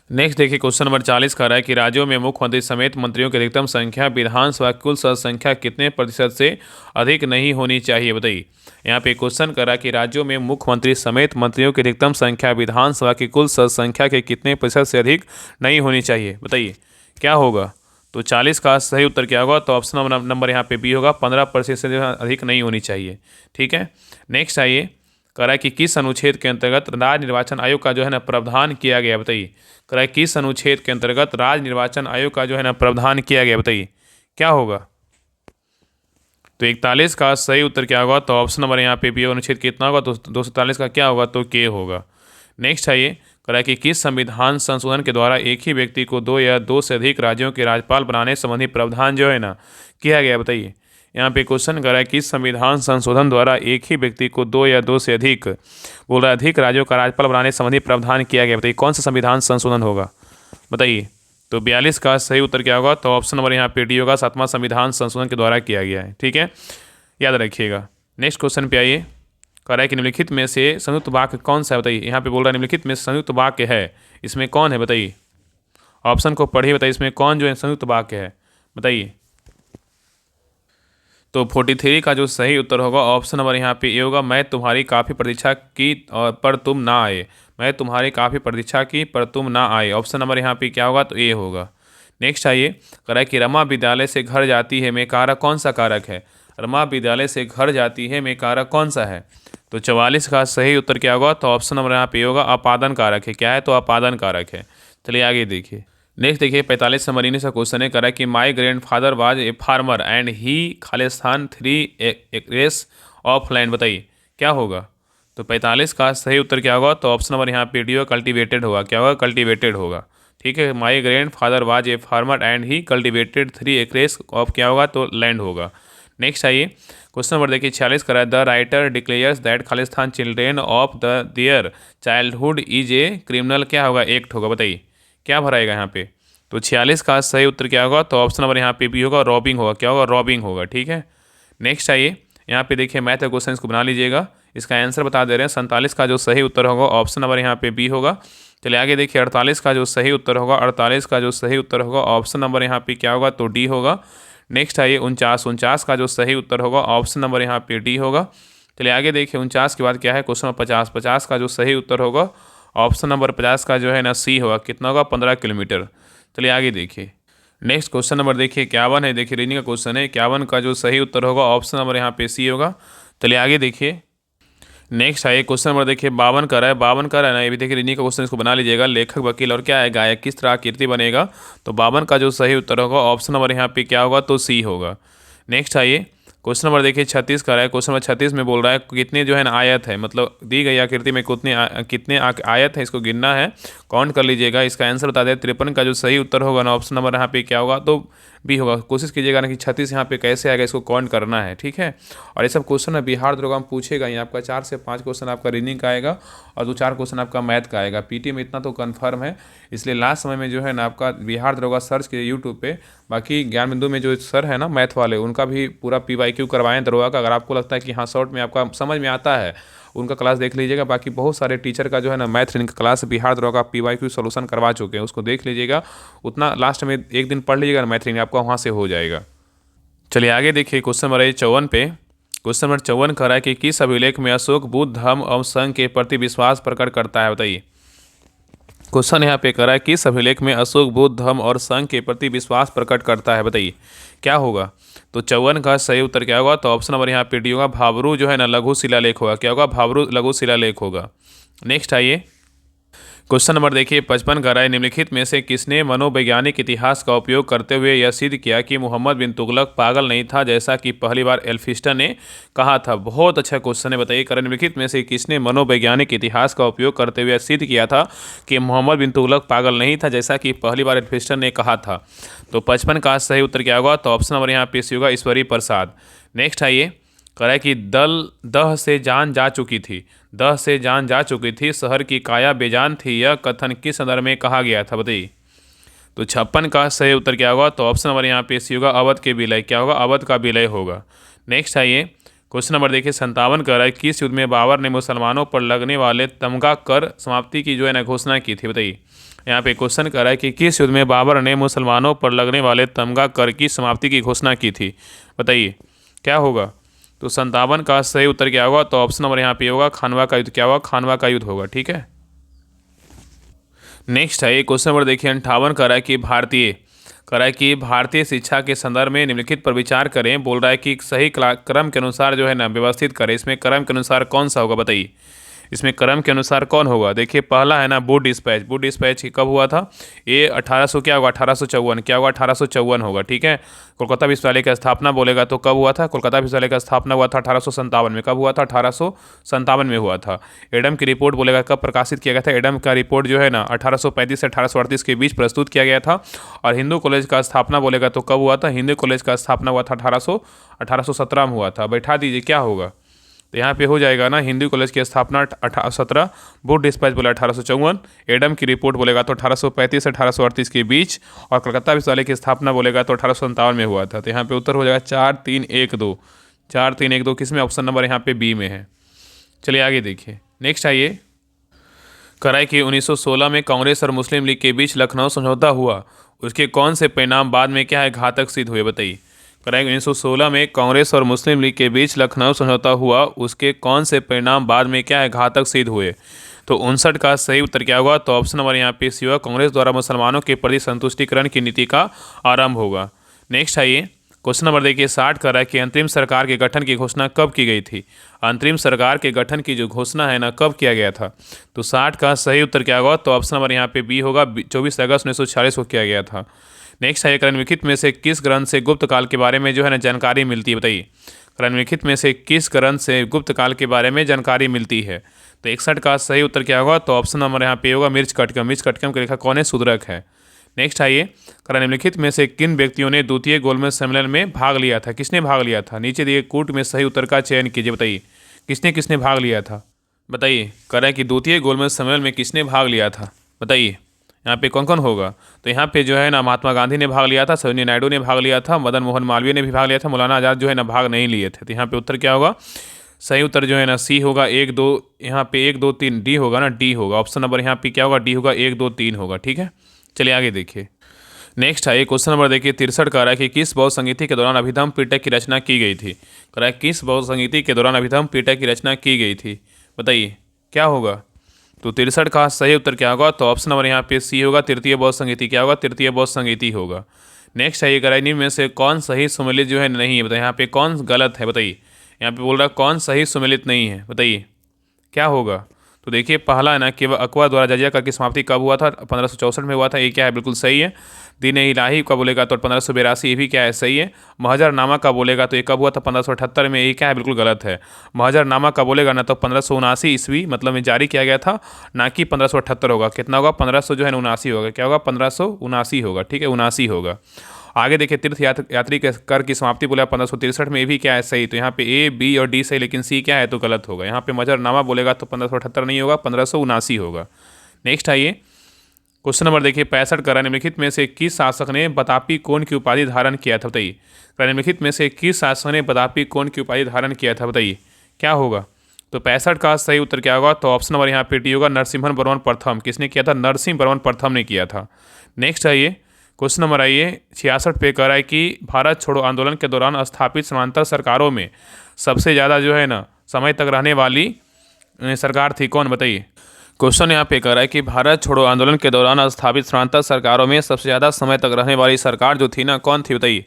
नेक्स्ट देखिए क्वेश्चन नंबर 40 का रहा है कि राज्यों में मुख्यमंत्री समेत मंत्रियों की अधिकतम संख्या विधानसभा की कुल सदस्य संख्या कितने प्रतिशत से अधिक नहीं होनी चाहिए, बताइए। यहाँ पे क्वेश्चन कर रहा है कि राज्यों में मुख्यमंत्री समेत मंत्रियों की अधिकतम संख्या विधानसभा की कुल सदस्य संख्या के कितने प्रतिशत से अधिक नहीं होनी चाहिए, बताइए क्या होगा। तो 40 का सही उत्तर क्या होगा, तो ऑप्शन नंबर यहाँ पे बी होगा, 15% से अधिक नहीं होनी चाहिए। ठीक है। नेक्स्ट आइए कह रहा है कि किस अनुच्छेद के अंतर्गत राज्य निर्वाचन आयोग का जो है ना प्रावधान किया गया, बताइए। कह रहा है किस अनुच्छेद के अंतर्गत राज्य निर्वाचन आयोग का जो है ना प्रावधान किया गया, बताइए क्या होगा। तो 41 का सही उत्तर क्या होगा, तो ऑप्शन नंबर यहाँ पे बी अनुच्छेद कितना होगा, तो 243 का क्या होगा, तो के होगा। नेक्स्ट आइए कह रहा है कि किस संविधान संशोधन के द्वारा एक ही व्यक्ति को 2 या 2 से अधिक राज्यों के राज्यपाल बनाने संबंधी प्रावधान जो है ना किया गया, बताइए। यहाँ पे क्वेश्चन कर रहा है कि संविधान संशोधन द्वारा एक ही व्यक्ति को 2 या 2 से अधिक बोल रहा है अधिक राज्यों का राज्यपाल बनाने संबंधी प्रावधान किया गया, बताइए कौन सा संविधान संशोधन होगा, बताइए। तो 42 का सही उत्तर क्या होगा, तो ऑप्शन नंबर यहाँ पे डी होगा, 7वां संविधान संशोधन के द्वारा किया गया है। ठीक है, याद रखिएगा। नेक्स्ट क्वेश्चन पे आइए। कह रहा है कि निम्नलिखित में से संयुक्त वाक्य कौन सा है, बताइए। यहाँ पे बोल रहा है निम्नलिखित में संयुक्त वाक्य है, इसमें कौन है, बताइए। ऑप्शन को पढ़िए, बताइए इसमें कौन जो है संयुक्त वाक्य है, बताइए। तो 43 का जो सही उत्तर होगा ऑप्शन नंबर यहाँ पे ए होगा, मैं तुम्हारी काफ़ी प्रतीक्षा की और पर तुम ना आए। मैं तुम्हारी काफ़ी प्रतीक्षा की पर तुम ना आए, ऑप्शन नंबर यहाँ पे क्या होगा, तो ए होगा। नेक्स्ट आइए कह रहा है कि रमा विद्यालय से घर जाती है में कारक कौन सा कारक है। रमा विद्यालय से घर जाती है में कारक कौन सा है। तो 44 का सही उत्तर क्या होगा, तो ऑप्शन नंबर यहाँ पे होगा, अपादन कारक है। क्या है, तो अपादन कारक है। चलिए आगे देखिए। नेक्स्ट देखिए 45 नंबर इन्हीं से क्वेश्चन है। करा कि my grandfather was a farmer and he खालिस्तान 3 एकरेस ऑफ लैंड, बताइए क्या होगा। तो 45 का सही उत्तर क्या होगा, तो ऑप्शन नंबर यहाँ पे डी होगा, कल्टिवेटेड होगा। क्या होगा, कल्टिवेटेड होगा। ठीक है, my grandfather was a farmer and he cultivated 3 acres of क्या होगा, तो लैंड होगा। नेक्स्ट आइए क्वेश्चन नंबर देखिए 46 करा the writer declares that Khalistan children of the their childhood is a criminal क्या होगा, एक्ट होगा, बताइए क्या भराएगा यहाँ पे। तो 46 का सही उत्तर क्या होगा, तो ऑप्शन नंबर यहाँ पे भी होगा, रॉबिंग होगा। क्या होगा, रॉबिंग होगा। ठीक है, नेक्स्ट आइए यहाँ पे देखिए मैथ का क्वेश्चन इसको बना लीजिएगा, इसका आंसर बता दे रहे हैं। 47 का जो सही उत्तर होगा ऑप्शन नंबर यहाँ पे बी होगा। चलिए आगे देखिए 48 का जो सही उत्तर होगा, 48 का जो सही उत्तर होगा ऑप्शन नंबर यहाँ पे क्या होगा, तो डी होगा। नेक्स्ट आइए 49 का जो सही उत्तर होगा ऑप्शन नंबर यहाँ पे डी होगा। चलिए आगे देखिए 49 के बाद क्या है क्वेश्चन नंबर 50 का जो सही उत्तर होगा ऑप्शन नंबर 50 का जो है ना सी होगा। कितना होगा, 15 किलोमीटर। चलिए आगे देखिए नेक्स्ट क्वेश्चन नंबर देखिए 51 है। देखिए रीजनिंग का क्वेश्चन है, 51 का जो सही उत्तर होगा ऑप्शन नंबर यहाँ पे सी होगा। चलिए आगे देखिए नेक्स्ट है क्वेश्चन नंबर देखिए 52 का रहा है। 52 का रहा है ना, ये भी देखिए रीजनिंग का क्वेश्चन, इसको बना लीजिएगा। लेखक, वकील और क्या है गायक, किस तरह कीर्ति बनेगा। तो 52 का जो सही उत्तर होगा ऑप्शन नंबर यहाँ पे क्या होगा, तो सी होगा। नेक्स्ट आइए क्वेश्चन नंबर देखिए 36 का रहा है। क्वेश्चन नंबर 36 में बोल रहा है कितने जो है ना आयत है, मतलब दी गई आकृति में कितने आयत है, इसको गिनना है, काउंट कर लीजिएगा। इसका आंसर बता दें 53 का जो सही उत्तर होगा ना ऑप्शन नंबर यहाँ पे क्या होगा, तो बी होगा। कोशिश कीजिएगा ना कि 36 यहाँ पे कैसे आएगा, इसको काउंट करना है, ठीक है। और ये सब क्वेश्चन है बिहार दरोगा में पूछेगा ही, आपका 4 से 5 क्वेश्चन आपका रीजनिंग का आएगा और 2-4 क्वेश्चन आपका मैथ का आएगा। पीटी में इतना तो कन्फर्म है, इसलिए लास्ट समय में जो है ना आपका बिहार दरोगा सर्च के यूट्यूब पे। बाकी ज्ञान बिंदु में जो सर है ना मैथ वाले, उनका भी पूरा PYQ करवाएं दरोगा का। अगर आपको लगता है कि हाँ शॉर्ट में आपका समझ में आता है, उनका क्लास देख लीजिएगा। बाकी बहुत सारे टीचर का जो है ना मैथ रीजनिंग का क्लास बिहार दरोगा PYQ सोल्यूशन करवा चुके हैं, उसको देख लीजिएगा। उतना लास्ट में एक दिन पढ़ लीजिएगा मैथ रीजनिंग, आपका वहाँ से हो जाएगा। चलिए आगे देखिए क्वेश्चन नंबर 54 पे। क्वेश्चन नंबर 54 कह रहा है कि किस अभिलेख में अशोक बुद्ध धर्म और संघ के प्रति विश्वास प्रकट करता है, बताइए। क्वेश्चन यहाँ पे कह रहा है किस अभिलेख में अशोक बुद्ध धर्म और संघ के प्रति विश्वास प्रकट करता है, बताइए क्या होगा। तो 54 का सही उत्तर क्या होगा, तो ऑप्शन नंबर यहाँ पे डी होगा। भाबरू जो है ना लघु शिलालेख होगा, क्या होगा, भाबरू लघु शिलालेख होगा। नेक्स्ट आइए क्वेश्चन नंबर देखिए 55 का राय, निम्नलिखित में से किसने मनोवैज्ञानिक इतिहास का उपयोग करते हुए यह सिद्ध किया कि मोहम्मद बिन तुगलक पागल नहीं था, जैसा कि पहली बार एल्फिस्टन ने कहा था। बहुत अच्छा क्वेश्चन है, बताइए करें निम्नलिखित में से किसने मनोवैज्ञानिक इतिहास का उपयोग करते हुए सिद्ध किया था कि मोहम्मद बिन तुगलक पागल नहीं था, जैसा कि पहली बार एल्फिस्टन ने कहा था। तो 55 का सही उत्तर क्या होगा, तो ऑप्शन नंबर यहाँ पे सी होगा, ईश्वरी प्रसाद। नेक्स्ट आइए कह रहा है कि दह से जान जा चुकी थी, दह से जान जा चुकी थी, शहर की काया बेजान थी, यह कथन किस संदर्भ में कहा गया था, बताइए। तो 56 का सही उत्तर क्या होगा, तो ऑप्शन नंबर यहाँ पे सी होगा, अवध के विलय, क्या होगा, अवध का विलय होगा। नेक्स्ट आइए क्वेश्चन नंबर देखिए 57 कह रहा है किस युद्ध में बाबर ने मुसलमानों पर लगने वाले तमगा कर समाप्ति की जो है ना घोषणा की थी, बताइए। यहाँ पे क्वेश्चन कर रहा है कि किस युद्ध में बाबर ने मुसलमानों पर लगने वाले तमगा कर की समाप्ति की घोषणा की थी, बताइए क्या होगा। तो 57 का सही उत्तर क्या होगा, तो ऑप्शन नंबर यहाँ पे होगा, खानवा का युद्ध, क्या होगा, खानवा का युद्ध होगा, ठीक है। नेक्स्ट है ये क्वेश्चन नंबर देखिए 58 कर रहा है कि भारतीय शिक्षा के संदर्भ में निम्नलिखित पर विचार करें। बोल रहा है कि सही क्रम के अनुसार जो है ना व्यवस्थित करें। इसमें क्रम के अनुसार कौन सा होगा, बताइए। इसमें क्रम के अनुसार कौन होगा, देखिए पहला है ना बुड डिस्पैच। बुड डिस्पैच कब हुआ था, ये 1800 क्या होगा, 1854, क्या होगा, 1854 होगा, ठीक है। कोलकाता विश्वविद्यालय की स्थापना बोलेगा तो कब हुआ था, कोलकाता विश्वविद्यालय का स्थापना हुआ था 1857 में। कब हुआ था, 1857 में हुआ था। एडम की रिपोर्ट बोलेगा कब प्रकाशित किया गया था, एडम का रिपोर्ट जो है ना 1835 से 1838 के बीच प्रस्तुत किया गया था। और हिंदू कॉलेज का स्थापना बोलेगा तो कब हुआ था, हिंदू कॉलेज का स्थापना हुआ था 1817 में हुआ था। बैठा दीजिए क्या होगा, तो यहाँ पे हो जाएगा ना, हिंदू कॉलेज की स्थापना 1817, बुड डिस्पैच बोला 1854, एडम की रिपोर्ट बोलेगा तो 1835 से 1838 के बीच, और कलकत्ता विश्वविद्यालय की स्थापना बोलेगा तो 1857 में हुआ था। तो यहाँ पे उत्तर हो जाएगा 4 3 1 2, 4 3 1 2, किसमें, ऑप्शन नंबर यहाँ पे बी में है। चलिए आगे देखिए नेक्स्ट आइए। कराई कि 1916 में कांग्रेस और मुस्लिम लीग के बीच लखनऊ समझौता हुआ, उसके कौन से परिणाम बाद में क्या है घातक सिद्ध हुए, बताइए। कराई 1916 में कांग्रेस और मुस्लिम लीग के बीच लखनऊ समझौता हुआ, उसके कौन से परिणाम बाद में क्या है घातक सिद्ध हुए। तो 59 का सही उत्तर क्या होगा, तो ऑप्शन नंबर यहाँ पे सी होगा, कांग्रेस द्वारा मुसलमानों के प्रति संतुष्टिकरण की नीति का आरंभ होगा। नेक्स्ट आइए क्वेश्चन नंबर देखिए 60 कर रहा है कि अंतरिम सरकार के गठन की घोषणा कब की गई थी। अंतरिम सरकार के गठन की जो घोषणा है ना कब किया गया था। तो 60 का सही उत्तर क्या होगा, तो ऑप्शन नंबर यहाँ पे बी होगा, 24 अगस्त 1946 को किया गया था। नेक्स्ट है निम्नलिखित में से किस ग्रंथ से गुप्त काल के बारे में जो है ना जानकारी मिलती है, बताइए। निम्नलिखित में से किस ग्रंथ से गुप्त काल के बारे में जानकारी मिलती है। तो 61 का सही उत्तर क्या होगा, तो ऑप्शन नंबर यहाँ पे होगा, मिर्चकटकम। मिर्चकटकम का लेखक कौन है, शूद्रक है। नेक्स्ट आइए, निम्नलिखित में से किन व्यक्तियों ने द्वितीय गोलमेज सम्मेलन में भाग लिया था, किसने भाग लिया था। नीचे दिए कूट में सही उत्तर का चयन कीजिए, बताइए किसने किसने भाग लिया था, बताइए। करें कि द्वितीय गोलमेज सम्मेलन में किसने भाग लिया था, बताइए। यहाँ पे कौन कौन होगा, तो यहाँ पे जो है ना महात्मा गांधी ने भाग लिया था, सरोजिनी नायडू ने भाग लिया था, मदन मोहन मालवीय ने भी भाग लिया था, मौलाना आज़ाद जो है ना भाग नहीं लिए थे। तो यहाँ पे उत्तर क्या होगा, सही उत्तर जो है ना सी होगा, 1 2, यहाँ पे 1 2 3 डी होगा ना, डी होगा। ऑप्शन नंबर यहाँ पे क्या होगा, डी होगा, 1 2 3 होगा, ठीक है। चलिए आगे देखिए नेक्स्ट है क्वेश्चन नंबर देखिए 63 का रहा है कि किस बौद्ध संगीति के दौरान अभिधम पिटक की रचना की गई थी। कह रहा है किस बौद्ध संगीति के दौरान अभिधम पिटक की रचना की गई थी, बताइए क्या होगा। तो 63 का सही उत्तर क्या होगा, तो ऑप्शन नंबर यहाँ पे सी होगा, तृतीय बौद्ध संगीति, क्या होगा, तृतीय बौद्ध संगीति होगा। नेक्स्ट है ये कराइनी में से कौन सही सुमेलित जो है नहीं है, बताइए। यहाँ पे कौन गलत है, बताइए। यहाँ पे बोल रहा है कौन सही सुमेलित नहीं है, बताइए। क्या होगा? तो देखिए पहला है ना कि अकबर द्वारा जजिया कर की समाप्ति कब हुआ था? 1564 में हुआ था, ये क्या है? बिल्कुल सही है। दीन इलाही का बोलेगा तो 1582, ये भी क्या है? सही है। महजरनामा का बोलेगा तो ये कब हुआ था? 1578 में, ये क्या है? बिल्कुल गलत है। महजरनामा का बोलेगा ना तो 1579 ईस्वी मतलब में जारी किया गया था, ना कि 1578 होगा। कितना होगा? 1500 जो है ना 79 होगा। क्या होगा? 1579 होगा। ठीक है, 79 होगा। आगे देखिए तीर्थ यात्री के कर की समाप्ति बोला 1563 में, भी क्या है? सही। तो यहाँ पे ए, बी और डी सही, लेकिन सी क्या है? तो गलत होगा। यहाँ पे मजरनामा बोलेगा तो 1578 नहीं होगा, 1579 होगा। नेक्स्ट आइए क्वेश्चन नंबर देखिए 65 का, निम्नलिखित में से किस शासक ने बतापी कोन की उपाधि धारण किया था? बताइए, निम्नलिखित में से किस शासक ने बतापी कोन की उपाधि धारण किया था? बताइए क्या होगा? तो 65 का सही उत्तर क्या होगा? तो ऑप्शन नंबर यहाँ पे डी होगा, नरसिम्हन वर्मन प्रथम। किसने किया था? नरसिंह वर्मन प्रथम ने किया था। नेक्स्ट आइए क्वेश्चन नंबर 66 पे कह रहा है कि भारत छोड़ो आंदोलन के दौरान स्थापित समांतर सरकारों में सबसे ज़्यादा जो है ना समय तक रहने वाली सरकार थी कौन? बताइए। क्वेश्चन यहाँ पे कह रहा है कि भारत छोड़ो आंदोलन के दौरान स्थापित समांतर सरकारों में सबसे ज़्यादा समय तक रहने वाली सरकार जो थी ना, कौन थी? बताइए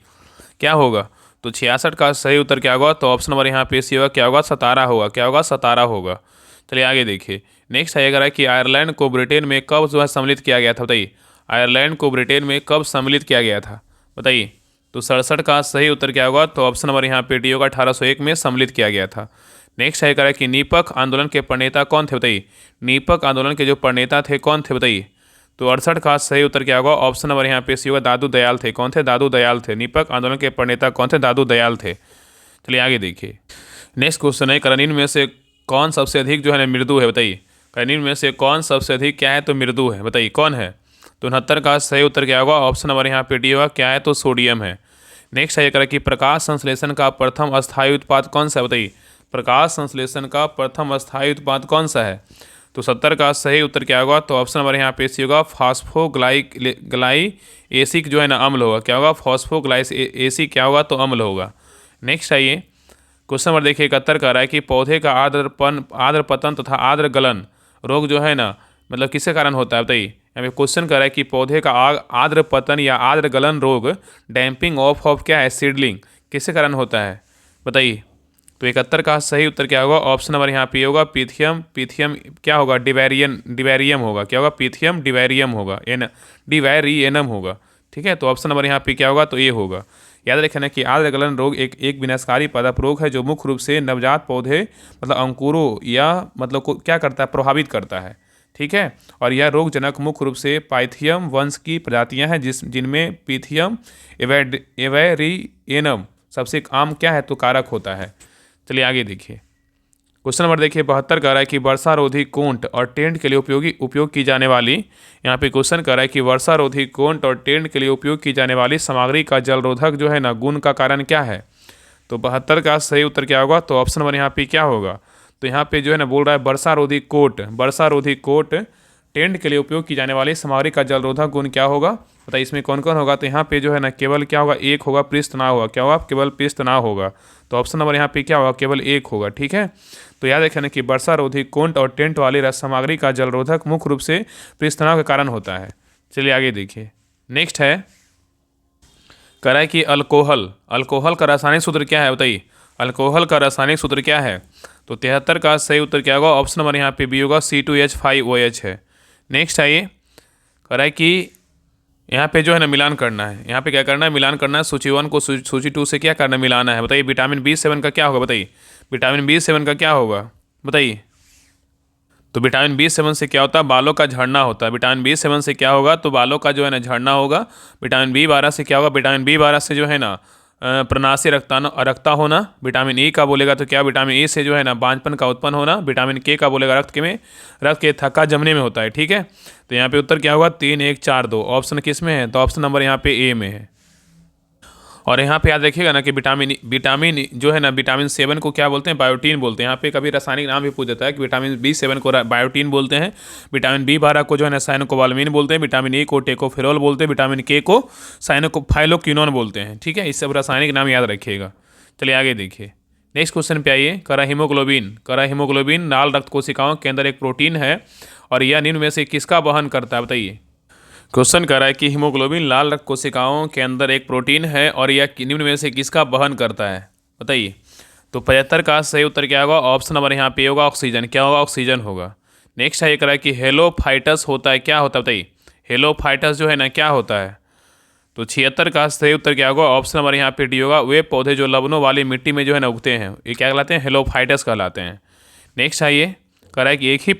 क्या होगा? तो 66 का सही उत्तर क्या होगा? तो ऑप्शन नंबर यहाँ पे सी होगा, क्या होगा? सतारा होगा। क्या होगा? सतारा होगा। चलिए आगे देखिए। नेक्स्ट है अगर है कि आयरलैंड को ब्रिटेन में कब जो है सम्मिलित किया गया था? बताइए आयरलैंड को ब्रिटेन में कब सम्मिलित किया गया था? बताइए। तो 67 का सही उत्तर क्या होगा? तो ऑप्शन नंबर यहाँ पे डी होगा, 1801 में सम्मिलित किया गया था। नेक्स्ट है करें कि नीपक आंदोलन के प्रणेता कौन थे? बताइए नीपक आंदोलन के जो प्रणेता थे कौन थे? बताइए। तो 68 का सही उत्तर क्या होगा? ऑप्शन नंबर यहाँ पे सी होगा, दादू दयाल थे। कौन थे? दादू दयाल थे। नीपक आंदोलन के प्रणेता कौन थे? दादू दयाल थे। चलिए आगे देखिए। नेक्स्ट क्वेश्चन है करनीन में से कौन सबसे अधिक जो है ना मृदु है? बताइए करनीन में से कौन सबसे अधिक क्या है? तो मृदु है। बताइए कौन है? तो 69 का सही उत्तर क्या होगा? ऑप्शन नंबर यहाँ पे डी होगा, क्या है? तो सोडियम है। नेक्स्ट है करें कि प्रकाश संश्लेषण का प्रथम अस्थायी उत्पाद कौन सा है? बताइए प्रकाश संश्लेषण का प्रथम अस्थायी उत्पाद कौन सा है? तो 70 का सही उत्तर क्या होगा? तो ऑप्शन नंबर यहाँ पे सी होगा, फास्फोग्लाई एसिक जो है ना अम्ल होगा। क्या होगा? फास्फोग्लाइस एसिक क्या होगा? तो अम्ल होगा। नेक्स्ट आइए क्वेश्चन नंबर देखिए 71 का रहा है कि पौधे का आर्द्र पतन तथा आर्द्र गलन रोग जो है ना मतलब किसके कारण होता है? बताइए यहाँ पे क्वेश्चन कर रहा है कि पौधे का आर्द्र पतन या आर्द्र गलन रोग डैम्पिंग ऑफ क्या है? सीडलिंग किसके कारण होता है? बताइए। तो 71 का सही उत्तर क्या होगा? ऑप्शन नंबर यहाँ पे होगा, पीथियम क्या होगा? डिवेरियम होगा। क्या होगा? पीथियम डिवेरियम होगा, डिवेरियनम होगा। ठीक है, तो ऑप्शन नंबर यहाँ पे क्या होगा? तो ये होगा। याद रखना कि आर्द्र गलन रोग एक विनाशकारी पादप रोग है जो मुख्य रूप से नवजात पौधे मतलब अंकुरों या मतलब को क्या करता है? प्रभावित करता है। ठीक है, और यह रोगजनक मुख्य रूप से पाइथियम वंश की प्रजातियां हैं जिनमें पीथियम एवेरियनम सबसे आम क्या है? तो कारक होता है। चलिए आगे देखिए क्वेश्चन नंबर देखिए 72 कर रहा है कि वर्षा रोधी कोंट और टेंट के लिए उपयोग की जाने वाली, यहाँ पे क्वेश्चन कर रहा है कि वर्षा रोधी कोंट और टेंट के लिए उपयोग की जाने वाली सामग्री का जलरोधक जो है ना गुण का कारण क्या है? तो 72 का सही उत्तर क्या होगा? तो ऑप्शन नंबर यहाँ पे क्या होगा? तो यहाँ पे जो है ना बोल रहा है वर्षा रोधी कोट टेंट के लिए उपयोग की जाने वाली सामग्री का जलरोधक गुण क्या होगा? बताइए इसमें कौन कौन होगा? तो यहाँ पे जो है ना केवल क्या होगा? एक होगा, पृष्ठ तनाव होगा। क्या होगा? केवल पृष्ठ तनाव होगा। तो ऑप्शन नंबर यहाँ पे क्या होगा? केवल एक होगा। ठीक है, तो याद रखना कि वर्षा रोधी कोंट और टेंट वाली सामग्री का जलरोधक मुख्य रूप से पृष्ठ तनाव के कारण होता है। चलिए आगे देखिए। नेक्स्ट है कह रहा है कि अल्कोहल का रासायनिक सूत्र क्या है? बताइए अल्कोहल का रासायनिक सूत्र क्या है? तो 73 का सही उत्तर क्या होगा? ऑप्शन नंबर यहाँ पे बी होगा, C2H5OH है। नेक्स्ट आइए कह रहा है कि यहाँ पे जो है ना मिलान करना है। यहाँ पे क्या करना है? मिलान करना है। सूची 1 को सूची 2 से क्या करना है? मिलाना है। बताइए विटामिन B7 का क्या होगा? बताइए विटामिन B7 का क्या होगा? बताइए। तो विटामिन B7 से क्या होता है? बालों का झड़ना होता है। विटामिन B7 से क्या होगा? तो बालों का जो है ना झड़ना होगा। विटामिन B12 से क्या होगा? विटामिन B12 से जो है ना प्रनासी रक्ता होना। विटामिन E का बोलेगा तो क्या? विटामिन E से जो है ना बांझपन का उत्पन्न होना। विटामिन K का बोलेगा रक्त के थक्का जमने में होता है। ठीक है, तो यहाँ पे उत्तर क्या होगा? 3, 1, 4, 2। ऑप्शन किस में है? तो ऑप्शन नंबर यहाँ पे ए में है। और यहाँ पे याद रखिएगा ना कि विटामिन जो है ना विटामिन 7 को क्या बोलते हैं? बायोटीन बोलते हैं। यहाँ पे कभी रासायनिक नाम भी पूछ देता है कि विटामिन B7 को बायोटीन बोलते हैं, विटामिन B12 को जो है ना साइनोकोबालामिन बोलते हैं, विटामिन E को टेकोफेरोल बोलते हैं, विटामिन K को फाइलोक्विनोन बोलते हैं। ठीक है, इस सब रासायनिक नाम याद रखिएगा। चलिए आगे देखिए। नेक्स्ट क्वेश्चन पे आइए। हीमोग्लोबिन लाल रक्त कोशिकाओं के अंदर एक प्रोटीन है और यह निम्न में से किसका वहन करता है? बताइए। क्वेश्चन कर रहा है कि हीमोग्लोबिन लाल रक्त कोशिकाओं के अंदर एक प्रोटीन है और यह निम्न में से किसका वहन करता है? बताइए। तो 75 का सही उत्तर क्या होगा? ऑप्शन नंबर यहाँ पे होगा ऑक्सीजन। क्या होगा? ऑक्सीजन होगा। नेक्स्ट है ये करा कि हेलोफाइटस होता है, क्या होता है बताइए? हेलोफाइटस जो है ना क्या होता है? तो 76 का सही उत्तर क्या होगा? ऑप्शन नंबर यहाँ पे डी होगा। वे पौधे जो लवणों वाली मिट्टी में जो है ना उगते हैं, ये क्या कहलाते हैं? हेलोफाइटस कहलाते हैं। नेक्स्ट आइए, करा कि एक ही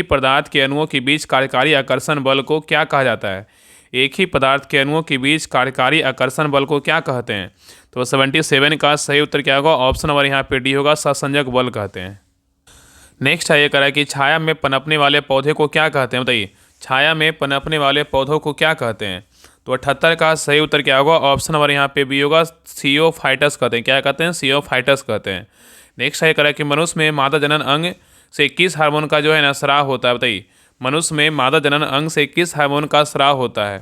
पदार्थ के अणुओं के बीच कार्यकारी आकर्षण बल को क्या कहा जाता है? एक ही पदार्थ के अणुओं के बीच कार्यकारी आकर्षण बल को क्या कहते हैं? तो 77 का सही उत्तर क्या होगा? ऑप्शन नंबर यहाँ पे डी होगा, सहसंजक बल कहते हैं। नेक्स्ट है ये करा कि छाया में पनपने वाले पौधे को क्या कहते हैं बताइए? छाया में पनपने वाले पौधों को क्या कहते हैं? तो 78 का सही उत्तर क्या होगा? ऑप्शन नंबर यहाँ पे बी होगा, सीओफाइटस कहते हैं। क्या कहते हैं? सीओफाइटस कहते हैं। नेक्स्ट है करा कि मनुष्य में मादा जनन अंग से किस हार्मोन का जो है ना स्राव होता है बताइए? मनुष्य में मादा जनन अंग से किस हार्मोन का स्राव होता है?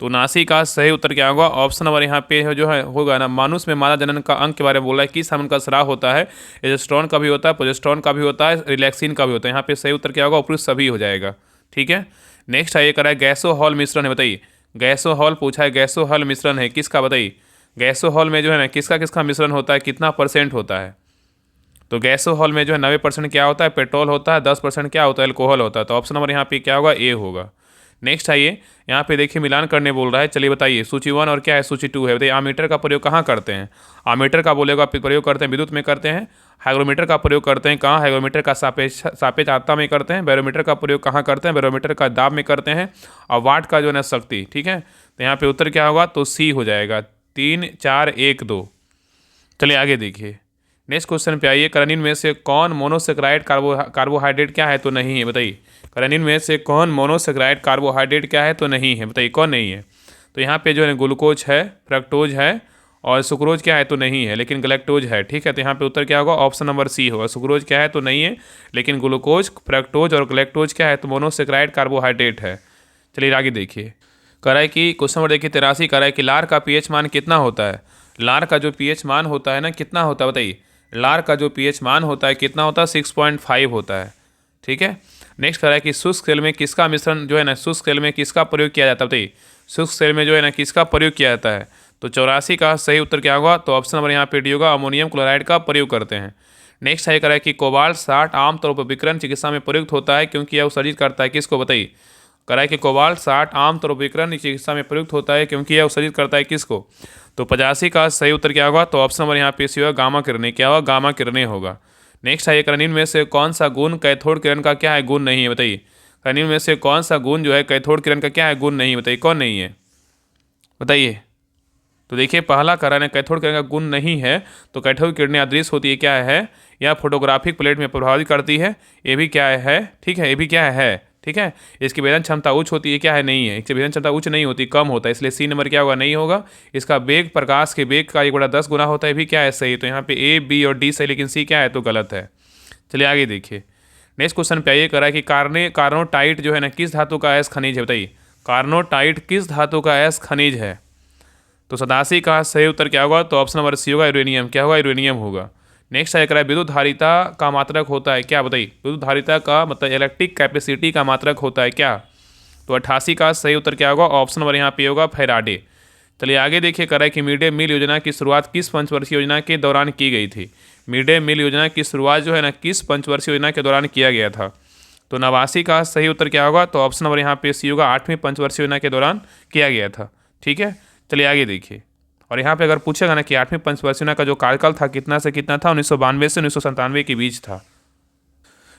तो 79 का सही उत्तर क्या होगा? ऑप्शन नंबर यहाँ पे जो है होगा ना, मनुष्य में मादा जनन का अंग के बारे में बोल रहा है, किस हार्मोन का स्राव होता है? एस्ट्रोन का भी होता है, प्रोजेस्टेरोन का भी होता है, रिलैक्सिन का भी होता है। यहाँ पे सही उत्तर क्या होगा? उपयुक्त सभी हो जाएगा। ठीक है। नेक्स्ट है ये करा है गैसोहॉल मिश्रण है बताइए? गैसोहॉल पूछा है, गैसोहॉल मिश्रण है किसका बताइए? गैसोहॉल में जो है ना किसका किसका मिश्रण होता है, कितना परसेंट होता है? तो गैसोहॉल में जो है 90% क्या होता है? पेट्रोल होता है। 10% क्या होता है? अल्कोहल होता है। तो ऑप्शन नंबर यहाँ पे क्या होगा? ए होगा। नेक्स्ट आइए, यहाँ पे देखिए मिलान करने बोल रहा है। चलिए बताइए, सूची 1 और क्या है सूची 2 है बताइए। आमीटर का प्रयोग कहाँ करते हैं? आमीटर का बोलेगा प्रयोग करते हैं विद्युत में करते हैं। हाइग्रोमीटर का प्रयोग करते हैं कहाँ? हाइग्रोमीटर का सापेक्षता में करते हैं। बैरोमीटर का प्रयोग कहाँ करते हैं? बैरोमीटर का दाब में करते हैं। और वाट का जो है ना शक्ति। ठीक है, तो यहाँ पे उत्तर क्या होगा? तो सी हो जाएगा। 3 4 1 2। चलिए आगे देखिए, नेक्स्ट क्वेश्चन पे आइए। करनीन में से कौन मोनोसेक्राइड कार्बोहाइड्रेट क्या है? तो नहीं है बताइए। करनीन में से कौन मोनोसेक्राइड कार्बोहाइड्रेट क्या है? तो नहीं है बताइए, कौन नहीं है? तो यहाँ पे जो है ग्लूकोज है, फ्रक्टोज है, और सुक्रोज क्या है? तो नहीं है, लेकिन गलेक्टोज है। ठीक है, तो यहाँ पे उत्तर क्या होगा? ऑप्शन नंबर सी होगा। सुक्रोज क्या है? तो नहीं है, लेकिन ग्लूकोज, फ्रक्टोज और गलेक्टोज क्या है? तो मोनोसेक्राइड कार्बोहाइड्रेट है। चलिए आगे देखिए, कराए कि क्वेश्चन नंबर देखिए 83 कराए कि लार का पीएच मान कितना होता है? लार का जो पीएच मान होता है ना कितना होता है बताइए? लार का जो पीएच मान होता है कितना होता है? 6.5 होता है। ठीक है। नेक्स्ट करा है कि शुष्क सेल में किसका मिश्रण जो है ना, शुष्क सेल में किसका प्रयोग किया जाता है बताइए? शुष्क सेल में जो है ना किसका प्रयोग किया जाता है? तो 84 का सही उत्तर क्या होगा? तो ऑप्शन नंबर यहाँ पे डी होगा, अमोनियम क्लोराइड का प्रयोग करते हैं। नेक्स्ट है करा है कि कोबाल्ट 60 आमतौर पर विकिरण चिकित्सा में प्रयुक्त होता है क्योंकि यह उत्सर्जित करता है किसको बताइए? करा है कि कोबाल्ट 60 आमतौर पर विकिरण चिकित्सा में प्रयुक्त होता है क्योंकि यह उत्सर्जित करता है किसको? तो 85 का सही उत्तर क्या होगा? तो ऑप्शन नंबर यहाँ पे सी होगा, गामा किरणें। क्या होगा? गामा किरणें होगा। नेक्स्ट है करनीन में से कौन सा गुण कैथोड किरण का क्या है? गुण नहीं है बताइए। करनीन में से कौन सा गुण जो है कैथोड किरण का क्या है? गुण नहीं है बताइए, कौन नहीं है बताइए? तो देखिए पहला कारण है कैथोड किरण का गुण नहीं है, तो कैथोड किरणें अदृश्य होती है, क्या है? यह फोटोग्राफिक प्लेट में प्रभावित करती है। ये भी क्या है? ठीक है, ये भी क्या है? ठीक है। इसकी वेदन क्षमता उच्च होती है, क्या है? नहीं है, इसकी वेदन क्षमता उच्च नहीं होती, कम होता है, इसलिए सी नंबर क्या होगा? नहीं होगा। इसका वेग प्रकाश के वेग का 1/10 गुना होता है, भी क्या है? सही। तो यहाँ पे ए बी और डी सही, लेकिन सी क्या है? तो गलत है। चलिए आगे देखिए, नेक्स्ट क्वेश्चन पे आइए। करा है कि कार्नोटाइट जो है ना किस धातु का अयस्क खनिज है बताइए? कार्नोटाइट किस धातु का अयस्क खनिज है? तो 87 का सही उत्तर क्या होगा? तो ऑप्शन नंबर सी होगा, यूरेनियम। क्या होगा? यूरेनियम होगा। नेक्स्ट है करा विद्युत धारिता का मात्रक होता है क्या बताइए? विद्युत धारिता का मतलब इलेक्ट्रिक कैपेसिटी का मात्रक होता है क्या? तो 88 का सही उत्तर क्या होगा? ऑप्शन नंबर यहाँ पे होगा, फैराडे। चलिए आगे देखिए, करा है कि मिड डे मील योजना की शुरुआत किस पंचवर्षीय योजना के दौरान की गई थी? मिड डे मील योजना की शुरुआत जो है ना किस पंचवर्षीय योजना के दौरान किया गया था? तो 89 का सही उत्तर क्या होगा? तो ऑप्शन नंबर यहाँ पे सी होगा, 8वीं पंचवर्षीय योजना के दौरान किया गया था। ठीक है। चलिए आगे देखिए, और यहाँ पे अगर पूछेगा ना कि 8वीं पंचवर्षीय योजना का जो कार्यकाल था कितना से कितना था? 1992 से 1997 के बीच था।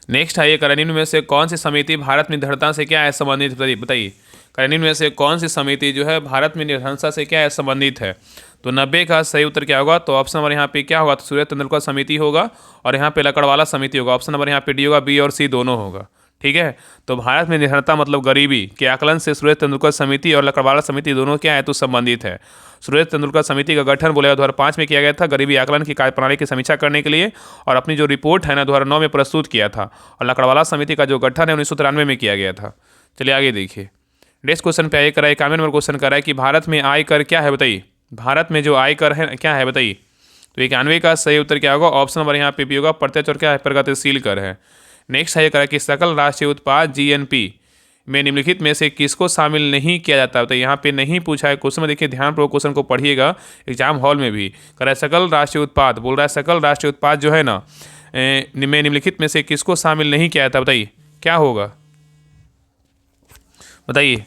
नेक्स्ट है ये करनीन में से कौन सी समिति भारत में निर्धनता से क्या है संबंधित बताइए? करनीन में से कौन सी समिति जो है भारत में निर्धनता से क्या है संबंधित है? तो 90 का सही उत्तर क्या होगा? तो ऑप्शन नंबर यहाँ पे क्या होगा? तो सूर्य तेंदुलकर समिति होगा, और यहाँ पे लकड़वाला समिति होगा। ऑप्शन नंबर यहाँ पे डी होगा, बी और सी दोनों होगा। ठीक है। तो भारत में निर्धनता मतलब गरीबी के आकलन से सूर्य तेंदुलकर समिति और लकड़वाला समिति दोनों क्या है? तो संबंधित है। सूर्य तेंदुलकर समिति का गठन बोले 2005 में किया गया था गरीबी आकलन की कार्यप्रणाली की समीक्षा करने के लिए, और अपनी जो रिपोर्ट है ना 2009 में प्रस्तुत किया था। और लकड़वाला समिति का जो गठन है 1993 में किया गया था। चलिए आगे देखिए, नेक्स्ट क्वेश्चन पे आइए। करा 91 नंबर क्वेश्चन करा है कि भारत में आय कर क्या है बताइए? भारत में जो आय कर है क्या है बताइए? तो 91 का सही उत्तर क्या होगा? ऑप्शन नंबर यहाँ पे भी होगा, प्रत्यक्ष और क्या है? प्रगतिशील कर है। नेक्स्ट है करा कि सकल राष्ट्रीय उत्पाद GNP में निम्नलिखित में से किसको शामिल नहीं किया जाता है। तो यहाँ पे नहीं पूछा है क्वेश्चन में, देखिए ध्यानपूर्वक क्वेश्चन को पढ़िएगा एग्जाम हॉल में भी। कर रहा है सकल राष्ट्रीय उत्पाद, बोल रहा है सकल राष्ट्रीय उत्पाद जो है ना में निम्नलिखित में से किसको शामिल नहीं किया जाता। बताइए क्या होगा, बताइए।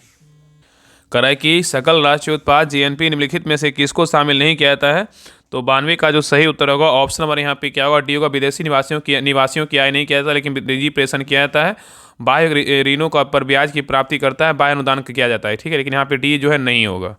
कह रहा है कि सकल राष्ट्रीय उत्पाद जीएनपी निम्नलिखित में से किसको शामिल नहीं किया जाता है। तो 92 का जो सही उत्तर होगा ऑप्शन नंबर यहाँ पे क्या होगा, डी होगा। विदेशी निवासियों की आय नहीं किया जाता, लेकिन निजी प्रेषण किया जाता है। बाह्य ऋणों का पर ब्याज की प्राप्ति करता है, बाह्य अनुदान किया जाता है, ठीक है। लेकिन यहाँ पे डी जो है नहीं होगा।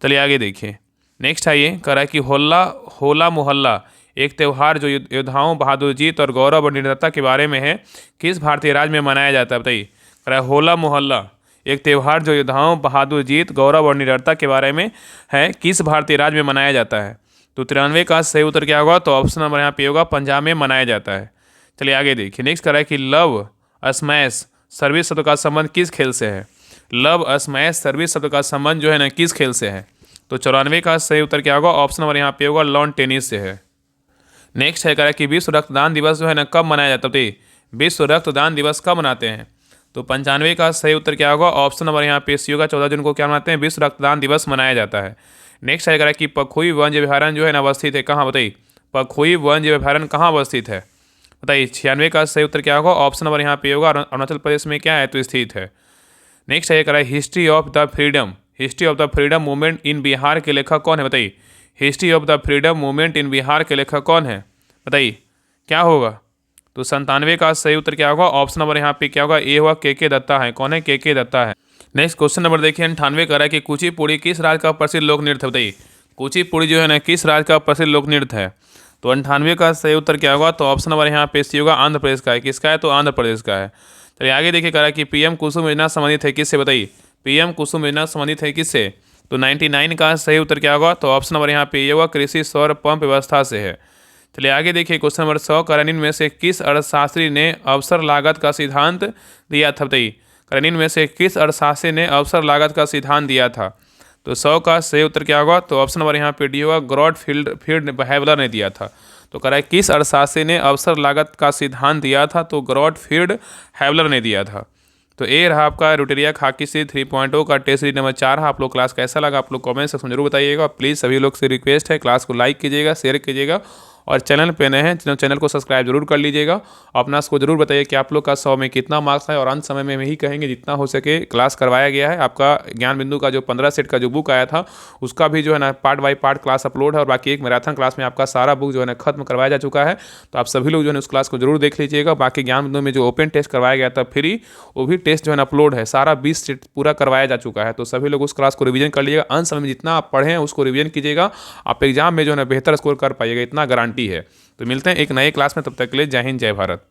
चलिए आगे देखिए, नेक्स्ट आइए। कह रहा है कि होला मोहल्ला एक त्यौहार जो योद्धाओं, बहादुर जीत और गौरव और निर्भरता के बारे में है, किस भारतीय राज्य में मनाया जाता है। बताइए। कह रहा है होला मोहल्ला एक त्यौहार जो योद्धाओं, बहादुर जीत, गौरव और निर्भरता के बारे में है, किस भारतीय राज्य में मनाया जाता है। तो 93 का सही उत्तर क्या होगा, तो ऑप्शन नंबर यहाँ पे होगा पंजाब में मनाया जाता है। चलिए आगे देखिए, नेक्स्ट कर रहा है कि लव स्मैश सर्विस शब्द का संबंध किस खेल से है। लव स्मैश सर्विस शब्द का संबंध जो है ना किस खेल से है। तो 94 का सही उत्तर क्या होगा, ऑप्शन नंबर यहाँ पे होगा लॉन टेनिस से है। नेक्स्ट है कह रहा है कि विश्व रक्तदान दिवस जो है ना कब मनाया जाता है। विश्व रक्तदान दिवस कब मनाते हैं। तो 95 का सही उत्तर क्या होगा, ऑप्शन नंबर यहाँ पे सी होगा। 14 जून को क्या मनाते हैं, विश्व रक्तदान दिवस मनाया जाता है। नेक्स्ट है कह रहा है कि पखुई वन्य अभयारण्य जो है ना अवस्थित है कहाँ। बताइए पखुई वन्य अभयारण्य कहाँ अवस्थित है। बताइए 96 का सही उत्तर क्या होगा, ऑप्शन नंबर यहाँ पे होगा अरुणाचल प्रदेश में क्या है तो स्थित है। नेक्स्ट है कह रहा है history of the freedom movement in Bihar के लेखक कौन है। बताइए history of the freedom movement in Bihar के लेखक कौन है। बताइए क्या होगा। तो 97 का सही उत्तर क्या होगा, ऑप्शन नंबर यहाँ पे क्या होगा, ए होगा के दत्ता है। कौन है, के दत्ता है। नेक्स्ट क्वेश्चन नंबर देखिए 98 कर रहा है कि कुचिपुड़ी किस राज्य का प्रसिद्ध लोक नृत्य है। बताइए कुचिपुड़ी जो है ना किस राज्य का प्रसिद्ध लोक नृत्य है। तो 98 का सही उत्तर क्या होगा, तो ऑप्शन नंबर यहाँ पे सी होगा आंध्र प्रदेश का है। किसका है, तो आंध्र प्रदेश का है। चलिए आगे देखिए कह रहा है कि पीएम कुसुम योजना संबंधित है किससे। बताइए पीएम कुसुम योजना संबंधित है किससे। तो 99 का सही उत्तर क्या होगा, तो ऑप्शन नंबर यहाँ पे ये होगा कृषि सौर पंप व्यवस्था से है। चलिए आगे देखिए क्वेश्चन नंबर 100 करेनिन में से किस अर्थशास्त्री ने अवसर लागत का सिद्धांत दिया था। बताइए करेनिन में से किस अर्थशास्त्री ने अवसर लागत का सिद्धांत दिया था। तो 100 का सही उत्तर क्या होगा, तो ऑप्शन नंबर यहाँ पे डी होगा ग्रॉडफील्ड हैवलर ने दिया था। तो कह रहा है किस अर्थशास्त्री ने अवसर लागत का सिद्धांत दिया था, तो ग्रॉडफील्ड हैवलर ने दिया था। तो ये रहा आपका एडिटोरिया खाकी सीरीज 3.0 का टेस्ट सीरीज नंबर 4। आप लोग क्लास कैसा लगा आप लोग कमेंट सेक्शन में जरूर बताइएगा। प्लीज़ सभी लोग से रिक्वेस्ट है क्लास को लाइक कीजिएगा, शेयर कीजिएगा और चैनल पे नए हैं चैनल को सब्सक्राइब जरूर कर लीजिएगा। अपना को जरूर बताइए कि आप लोग का 100 में कितना मार्क्स है और अंत समय में यही कहेंगे जितना हो सके क्लास करवाया गया है। आपका ज्ञान बिंदु का जो 15 सेट का जो बुक आया था उसका भी जो है ना part by part class upload है और बाकी एक मैराथन क्लास में आपका सारा बुक जो है ना खत्म करवाया जा चुका है। तो आप सभी लोग जो है उस क्लास को जरूर देख लीजिएगा। बाकी ज्ञान बिंदु में जो ओपन टेस्ट करवाया गया था फ्री, वो भी टेस्ट जो है ना अपलोड है, सारा 20 सेट पूरा करवाया जा चुका है। तो सभी लोग उस क्लास को रिवीजन कर लीजिएगा। अंत समय में जितना आप पढ़े हैं उसको रिवीजन कीजिएगा, आप एग्जाम में जो है ना बेहतर स्कोर कर पाइएगा, इतना गारंटी है। तो मिलते हैं एक नए क्लास में, तब तक के लिए जय हिंद जय भारत।